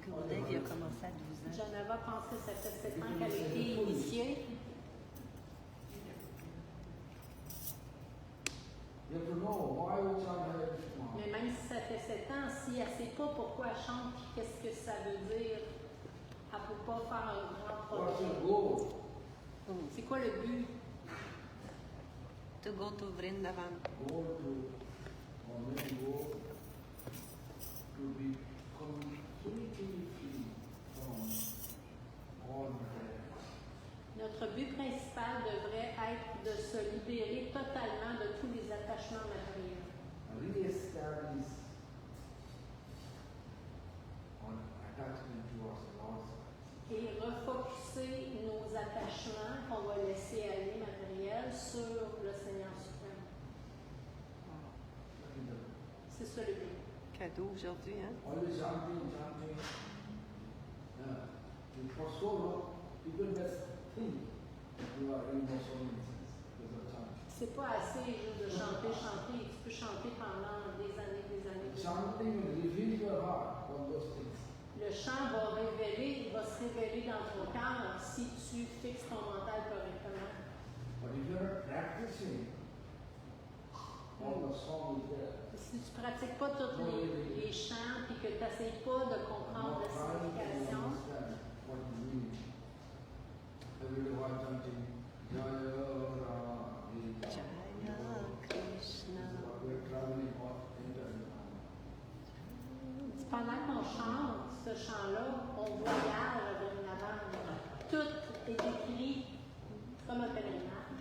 Gourdin, il a commencé à 12 ans. Geneva pensait que ça fait 7 ans qu'elle a été initiée. You have to know why we chant Hare Krishna. Mais même si ça fait 7 ans, si elle ne sait pas pourquoi elle chante et qu'est-ce que ça veut dire, elle ne peut pas faire un grand What's your projet. goal? C'est quoi le but? To go to Vrindavan. Goal to, or main goal, to be completely free from all matter. Notre but principal devrait être de se libérer totalement de tous les attachements matériels. Re-establish on attachment towards the Lord. Et refocuser nos attachements qu'on va laisser aller matériels sur le Seigneur suprême. C'est ça le but. Cadeau aujourd'hui, hein? Always chanting. For so long, people just think you are in the soul because of chanting. C'est pas assez juste de chanter. Tu peux chanter pendant des années. Chanting will reveal your heart from those things. Le chant va se révéler dans ton cœur si tu fixes ton mental correctement. But if you are not practicing, all the song is there. Si tu ne pratiques pas tous les chants et que tu n'essayes pas de comprendre la signification, What it means. Every day while chanting, Jaya Rama, Jaya Krishna. we are traveling or entering. pendant qu'on chante ce chant-là, on voyage à Vrindavan. Tout est écrit comme un pèlerinage.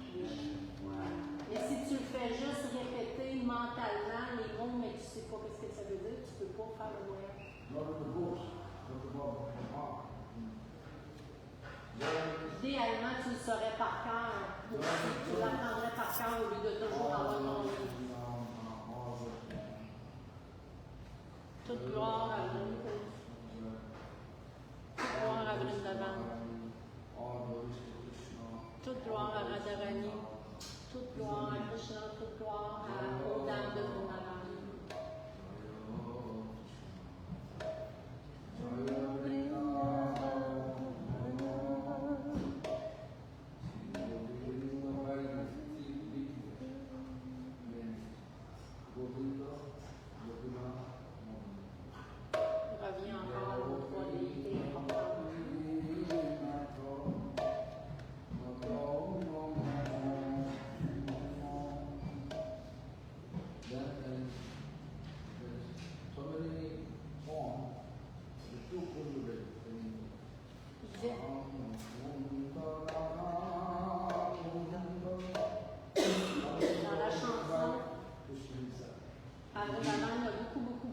Mais si tu le fais juste répéter mentalement les mots, mais tu ne sais pas ce que ça veut dire, tu ne peux pas faire le voyage. Not in the books, but about the heart. Idéalement, tu le saurais par cœur, ou tu l'apprendrais par cœur au lieu de toujours avoir ton livre. Toute gloire à Vrindavan. Toute gloire à Vrindavan. Toute gloire à Radharani. Toute gloire à Krishna. Toute gloire aux dames de Vrindavan. Reviens encore aux trois déités importantes. Dans la chanson, à Vrindavan, il y a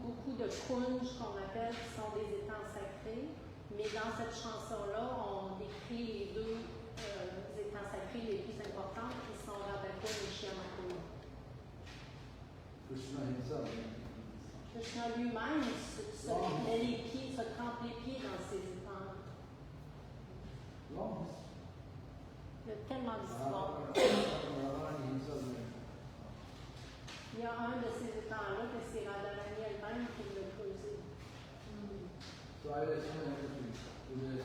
beaucoup de kunj qu'on appelle, qui sont des étangs sacrés. Mais dans cette chanson-là, on décrit les deux étangs sacrés les plus importants qui sont Radhakund et Shyamakund. Krishna lui-même se met les pieds, se trempe les pieds dans ces étangs. Il y a tellement d'histoires. Il y a un de ces étangs-là que c'est Radharani elle-même qui l'a creusé. So I will explain everything today.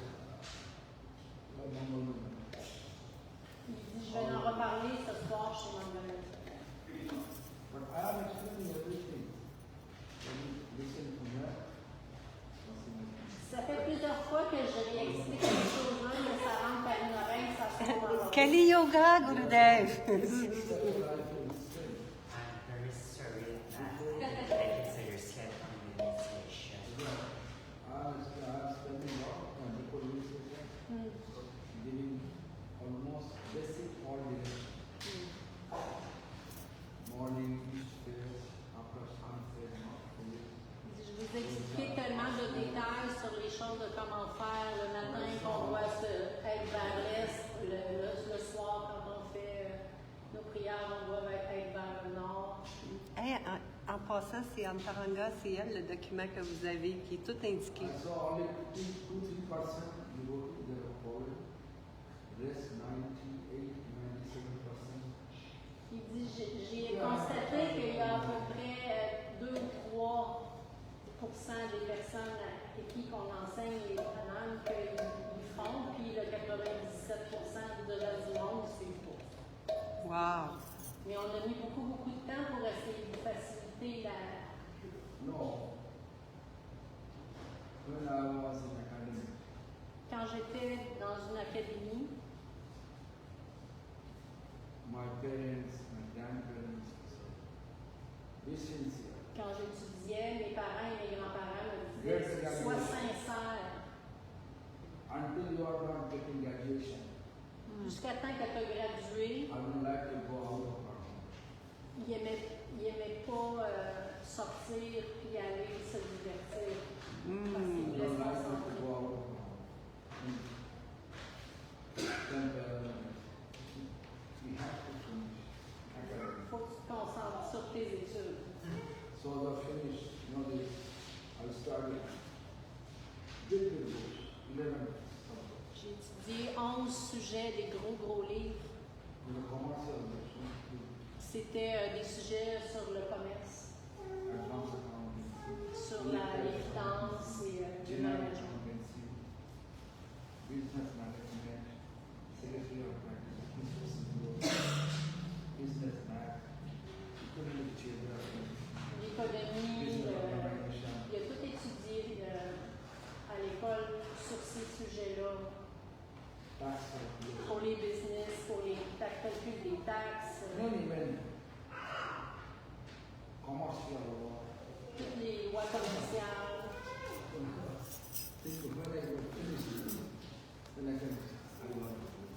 Il dit, je vais en reparler ce soir chez Mangalam. But I am explaining everything. When you listen to me, Ça fait plusieurs fois que je lui explique les choses, mais ça rentre par une oreille, ça sort dans Kelly Yoga, Gurudev. That's the life you stay. I'm very sorry that I consider self realization. I'm spending a lot of time before research, giving almost basic ordination. Morning, stairs, after sunset, Je vous expliquais tellement de détails sur les choses de comment faire le matin, qu'on doit être vers l'est, le soir quand on fait nos prières, on doit être vers le nord. Hey, en passant, c'est Antaranga, c'est elle, le document que vous avez, qui est tout indiqué. I saw only 2-3% devotee they are following. Rest 98, 97%. Il dit, j'ai constaté qu'il y a à peu près 2 ou 3 des personnes à qui qu'on enseigne les pranames qu'ils font, puis le 97% de la du monde, c'est pas. Wow. Mais on a mis beaucoup de temps pour essayer de faciliter la... No. When I was in academy, Quand j'étais dans une académie, my parents, my grandparents, be sincere. quand j'étudiais, mes parents et mes grands-parents me disaient, sois sincère. Until you are not getting graduation, Jusqu'à temps que tu as gradué, I would like to go out of our home. il aimait pas sortir puis aller se divertir. Parce qu'il I voulait would se like to concentrer. go out of our home. Then we have to finish academy. Faut que tu te concentres sur tes études. So the finish, this, I started big books, 11 subjects. J'ai étudié 11 sujets, des gros livres. In the commercial section, C'était des sujets sur le commerce, advanced accounting, sur les finances et le general management. accountancy, business management, secretary of business math, economic geography, L'économie, business il organization, a tout étudié à l'école sur ces sujets-là, tax calculation. pour les business, pour les calculs des taxes, Many commercial law. toutes les lois commerciales. Think when I will finish it, then I can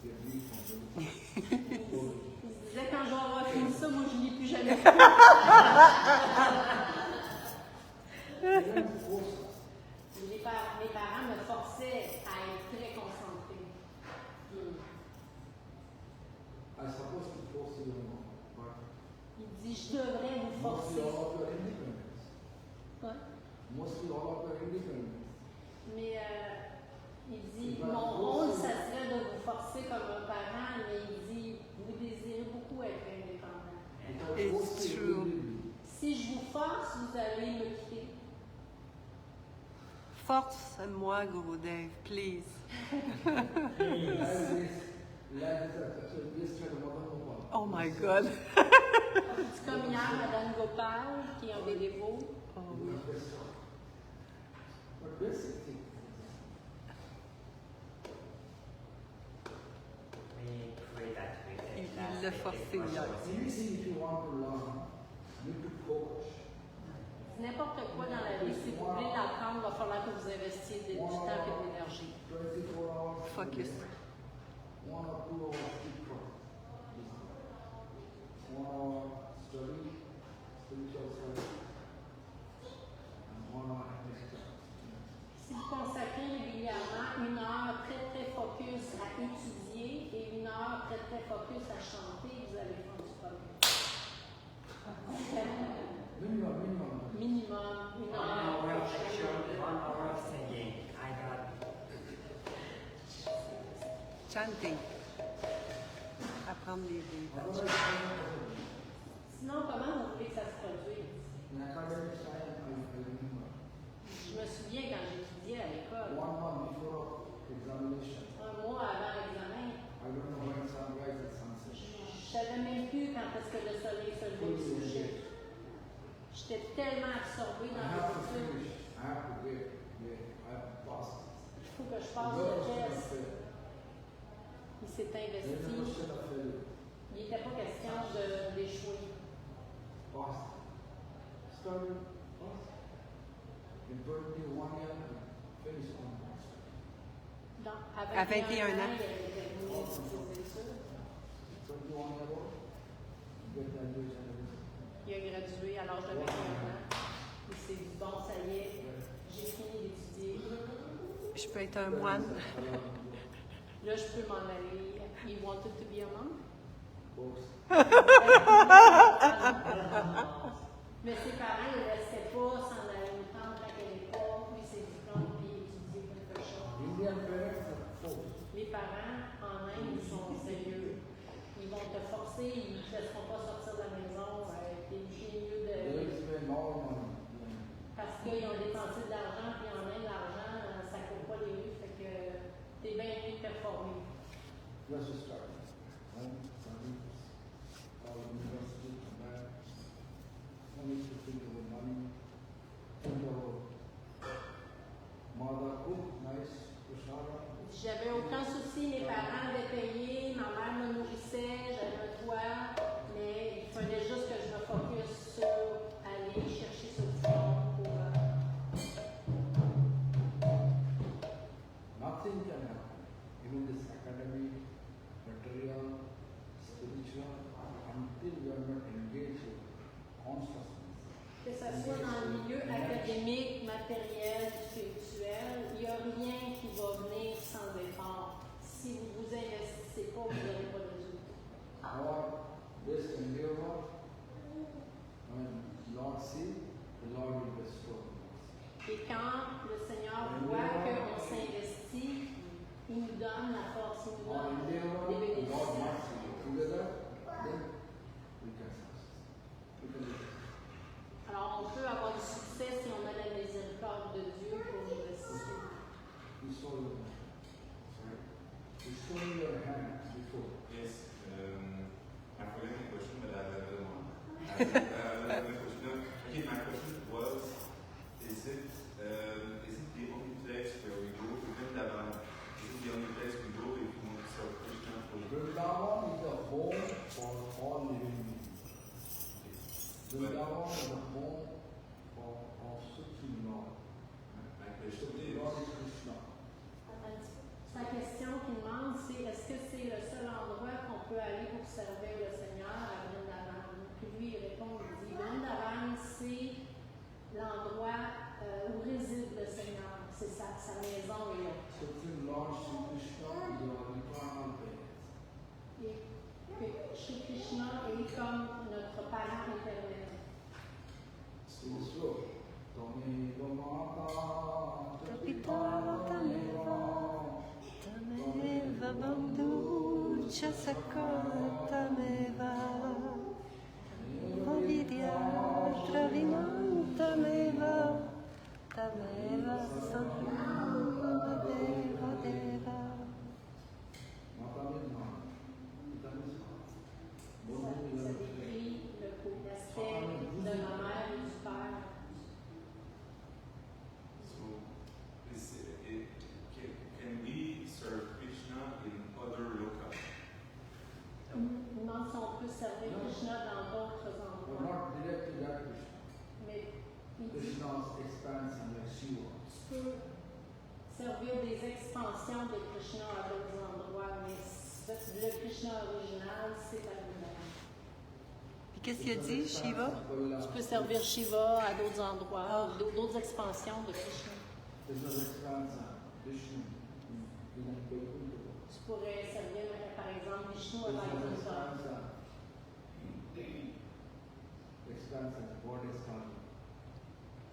get me from Il se disait, quand je vais avoir fini ça, moi je n'y ai plus jamais fait. Mes parents me forçaient à être très concentrée. I supposed to force you, but Il dit, je devrais vous mostly forcer. all of your independence. Ouais. Mostly all of your independence. Mais il dit, mon rôle, ça serait de vous forcer comme un parent, mais il dit, vous désirez beaucoup être indépendant. Because It's force you true. will leave. Si je vous force, vous allez me quitter. Force-moi, Gurudev, please. Oh my God. C'est comme hier, Madame Gopal, qui est un des dévots, Oh, But basic thing. We pray that we Il can l'a forcé hier. Anything if you want to learn, you need to focus. n'importe quoi dans la vie, si vous voulez l'apprendre, il va falloir que vous investissiez du temps et de l'énergie. 24 hours. Focus. 1 or 2 hours deep thought. 1 hour study, spiritual study, and 1 hour meditation. Si vous consacrez régulièrement 1 heure très focus à étudier et 1 heure très focus à chanter, vous allez faire du progrès. Minimum 1 1 heure. hour of lecture, 1 hour of singing. I got Chanting. Apprendre les Sinon, comment vous voulez que ça se produise? In academic time, I remember, Je me souviens quand j'étudiais à l'école, 1 month before examination, 1 mois avant l'examen, I don't know when sunrise and sunset. je ne savais même plus quand est-ce que le soleil se levait ou se couchait. J'étais tellement absorbée I dans have to l'étude. finish. I have to get, I have to pass. Il faut que je The passe girls le don't test. fail. Ils s'est There is a investi. question of failure. Il n'était pas question d'échouer. Past. Started past. In 21 years, finished on past. Donc, À 21 ans. il avait terminé ses études. 21 years old, get graduation and everything. Il a gradué à l'âge de 21 ans. Il s'est dit, bon, ça y est, j'ai fini d'étudier. Je peux être un moine. Là, je peux m'en aller. He wanted to be a monk. Mais ses parents, ils ne restaient pas s'en aller au temple quand il n'avait pas eu ses diplômes puis étudier quelque chose. Indian parents are forced. Les parents, en Inde, ils sont sérieux. Ils vont te forcer, ils ne te laisseront pas sortir de la maison. T'es mieux They de... spend all money. Parce qu'ils ont dépensé de l'argent, puis en Inde, l'argent, ça ne court pas les rues. Fait que t'es bien mieux de performer. Just to start. Study, all university, come back. No need to think about money. Think about mother cook, nice, prasada. J'avais aucun souci, mes parents avaient payé, ma mère me nourrissait, j'avais un toit, mais il fallait juste que je me focus sur aller chercher ce diplôme pour... Nothing can happen. Even this academic, material, spiritual, until you are not engaged with consciousness. Que ce soit dans le milieu académique, matériel, spirituel, il n'y a rien qui va venir sans effort. Si vous ne vous investissez pas, vous n'aurez pas de résultat. Our this endeavor, when Lord see, the Lord will bestow. Et quand le Seigneur voit qu'on s'investit, il nous donne la force, il nous Our donne endeavor, des the Lord bénéfices. wants to do together, then we can success. We can do it. Alors, on peut avoir du succès si on a la miséricorde de Dieu pour nous assister. You show your hand. Sorry. You show your hand before. Yes, I forgot the question, but I have another one. Okay, my question was, is it the only place where we go to Vrindavan? Is it the only place we go if we want to serve Krishna fully? Vrindavan is the home for all living beings. Vrindavan is the home of Supreme Lord. My question Supreme is, Lord is Krishna. Sa question qu'il demande, c'est est-ce que c'est le seul endroit qu'on peut aller pour servir le Seigneur à Vrindavan? Puis lui, il répond, il dit Vrindavan, c'est l'endroit où réside le Seigneur. C'est sa maison est là. Supreme Lord Sri Krishna is your eternal parent. Et que Shri Krishna est comme notre parent éternel. Sri Slow. Tameva Mata, Pita Tameva Bandhu Chasaka Tameva Avidya Travinam Tameva Tameva Samdeva Deva Deva. Mata means mother. Pita means father. Bandhu Ça means décrit l'aspect de la mère et du père. so can we serve Krishna in other lokas? Il demande si on peut servir Krishna dans d'autres But endroits. not directly that Krishna. Mais il dit Krishna's expansion like Shiva. tu peux servir des expansions de Krishna à d'autres endroits, mais le Krishna original, c'est à Vrindavan. Puis qu'est-ce qu'il a dit, Shiva? Tu peux servir Shiva à d'autres endroits, d'autres expansions de Krishna. Krishna's expansion, Krishna in Vaikuntha. Tu pourrais servir, par exemple, Vishnu à Krishna's Vaikuntha. expansion, God is coming.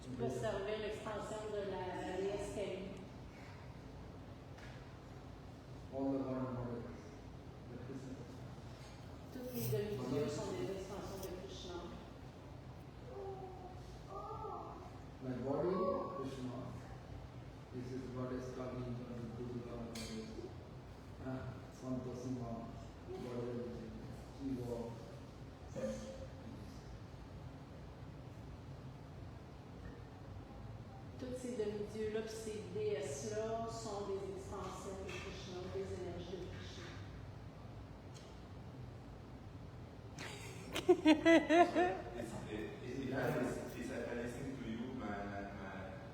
Tu peux servir l'expansion de la déesse Kali. All the God models. The Krishna. Toutes les demi-dieux sont des expansions de Krishna. My body, Krishna. This is God is coming, Durga, Santa Siva, God is Shiva. Tous ces demi-dieux-là et ces déesses-là sont des expansions de Krishna, des énergies de Krishna. listening to you,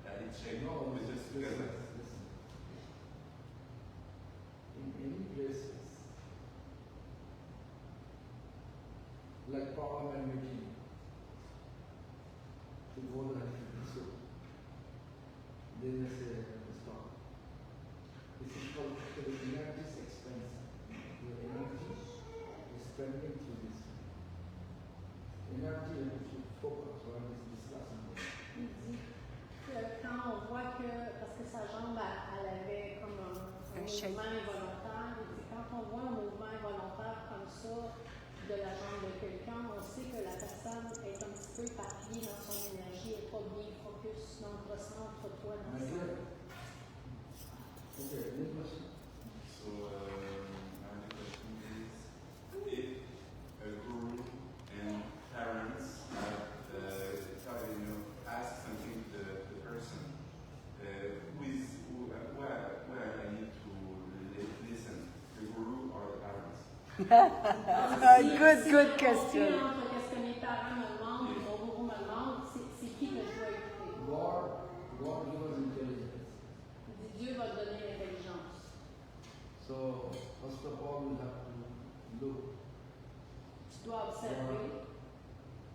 that it changed with this together. Listen. In any places, like parliament meeting, to go like so, then they say, stop. This is called the energy expense. Your energy is spending through this. Energy and you should focus on this discussion. Il dit que quand on voit que, parce que sa jambe, elle avait comme un mouvement involontaire, il dit quand on voit un mouvement involontaire comme ça de la jambe de quelqu'un, on sait que la personne est un petit peu éparpillée dans son énergie, elle n'est pas bien focus. Donc, recentre-toi dans ça. Okay, any question? So, another question is, if a guru and parents have, ask something to the person, where I need to listen, the guru or the parents? Good question. Qu'est-ce que mes parents me demandent, mon gourou me demande, c'est qui que je dois écouter? God give us intelligence. Il dit Dieu va donner l'intelligence. So, first of all, we have to look. Tu dois observer.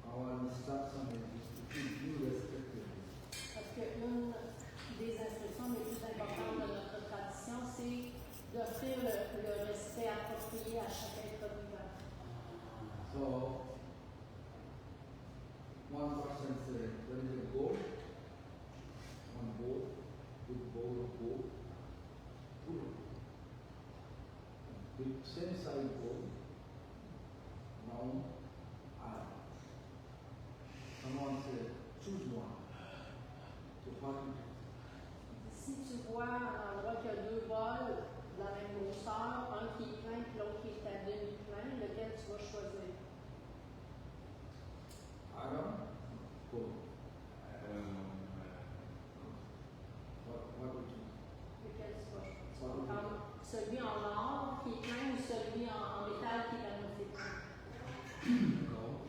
Our instruction is to keep you respected. Parce qu'une des instructions les plus importantes de notre tradition, c'est d'offrir le respect approprié à chaque être vivant. So, one person said, there is a goat, one boat, big bowl of goat, full of big same size bowl, round eye. Someone said, choose one. So what you do? Si tu vois un endroit qui a deux bols de la même grosseur, un qui est plein et l'autre qui est à demi-plein, lequel tu vas choisir? Adam, goat. What would you do? Lequel tu vas choisir? What would you do? Celui en or qui est plein ou celui en métal qui est à moitié plein? No.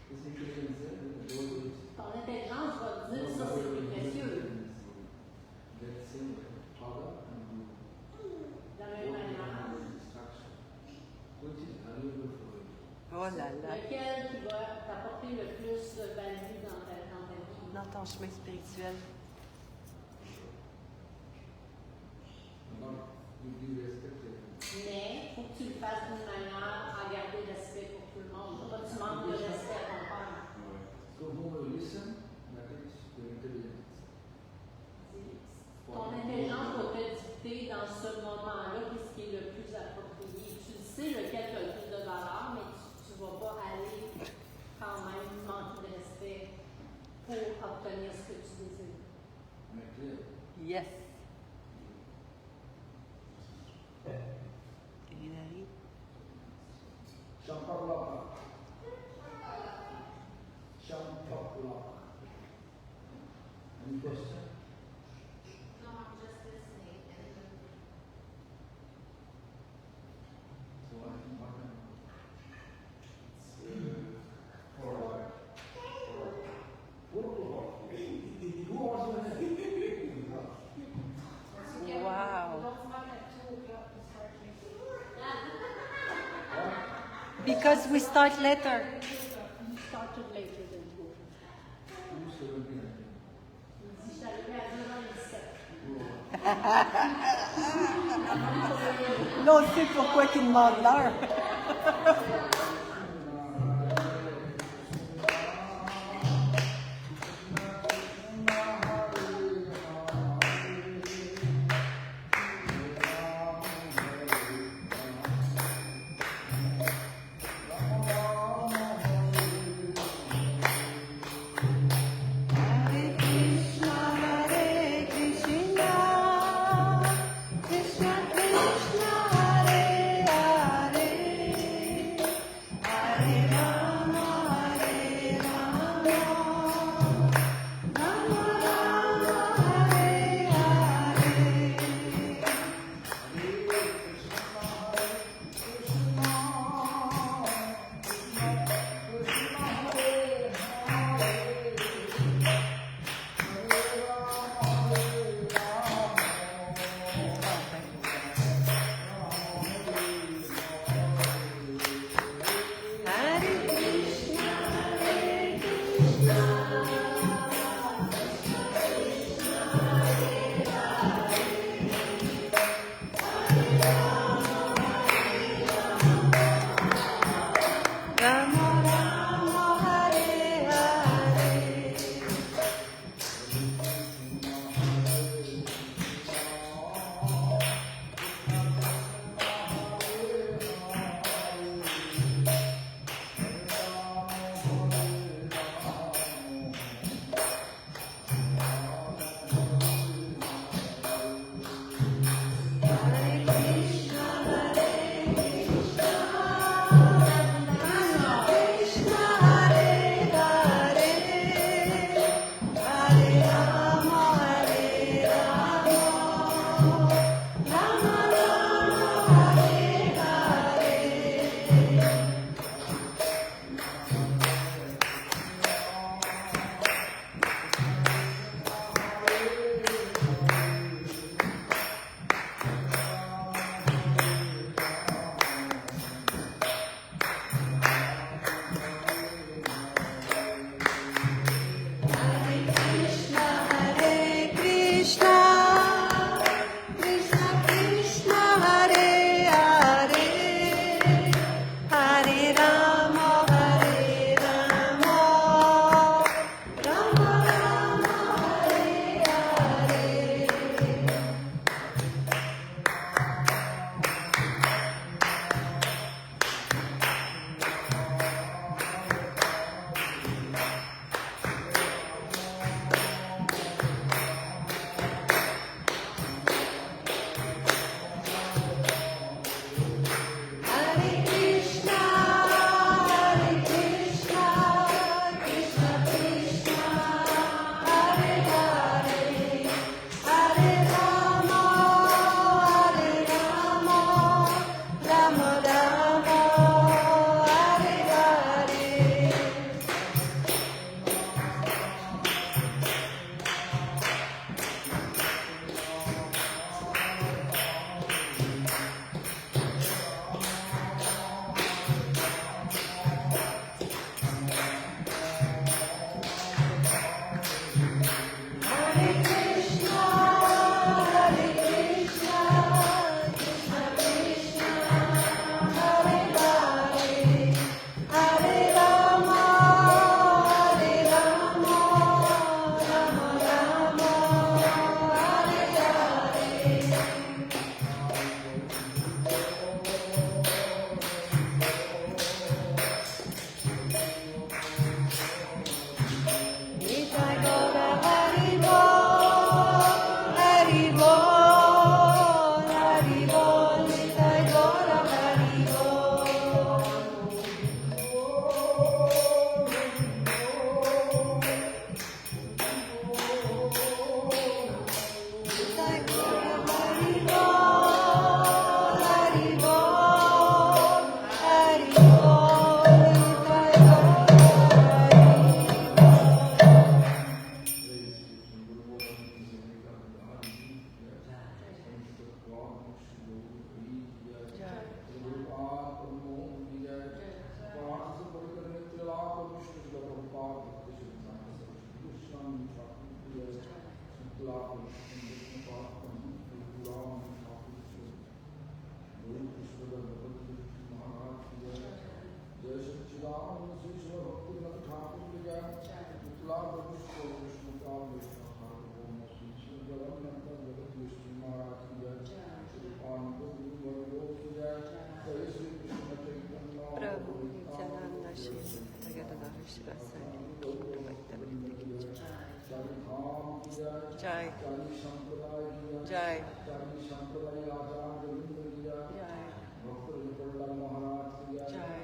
This intelligence said that the goat is Ton intelligence va te dire ça c'est plus précieux. that same power and you De la même manière, instruction, which is valuable for you. Oh là là. lequel qui va t'apporter le plus de value dans ta vie? Dans ton chemin spirituel. Not you be respected. Mais il faut que tu le fasses d'une manière à garder respect pour tout le monde. Pas que tu manques de respect à ton père. So who will listen? That is the intelligence. Ton intelligence va te dicter dans ce moment-là qu'est-ce qui est le plus approprié. Tu sais lequel a le plus de valeur, mais tu ne vas pas aller quand même manquer de respect pour obtenir ce que tu désires. Am I clear? Yes. Hilary? Shampalapa. Shampalapa. Any question? No, I'm just listening. So what Who was your name? Wow. Don't come at 2 o'clock to start drinking. Because we start later. You started later than you. Who's 17? Il dit, je suis arrivée à 2h17. Là, on sait pourquoi qu'ils demandent l'heure. Hare Krishna, Krishna Krishna, Hare Hare, Yıllar boyunca olmuş mutlaka olması için developmental Krishna Maharaj diye anında bir yolu olacak. Sayısı Krishna Chaitanya Prabhu Nityananda Shri Tagadadara Shivasani Jai Jai Jai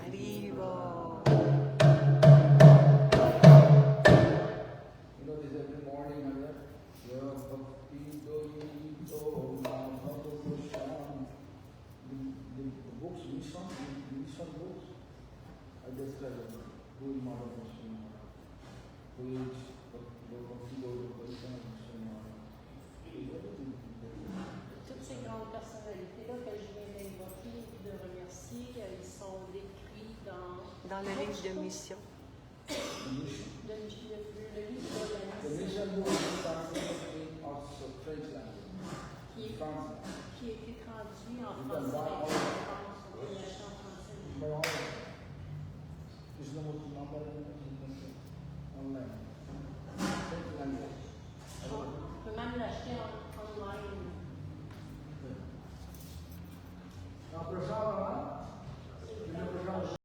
Haribo. You know, this every morning, the books, mission books, I describe them. Who is Madam Mission? Who is Bhakti Gaura Vaishnava Mission? Toutes ces grandes personnalités-là que je viens d'invoquer et de remercier, ils sont décrits dans Dans le livre de mission. le livre de la The mission, mission book is translated in also French language. qui France. a été traduit en You can français. buy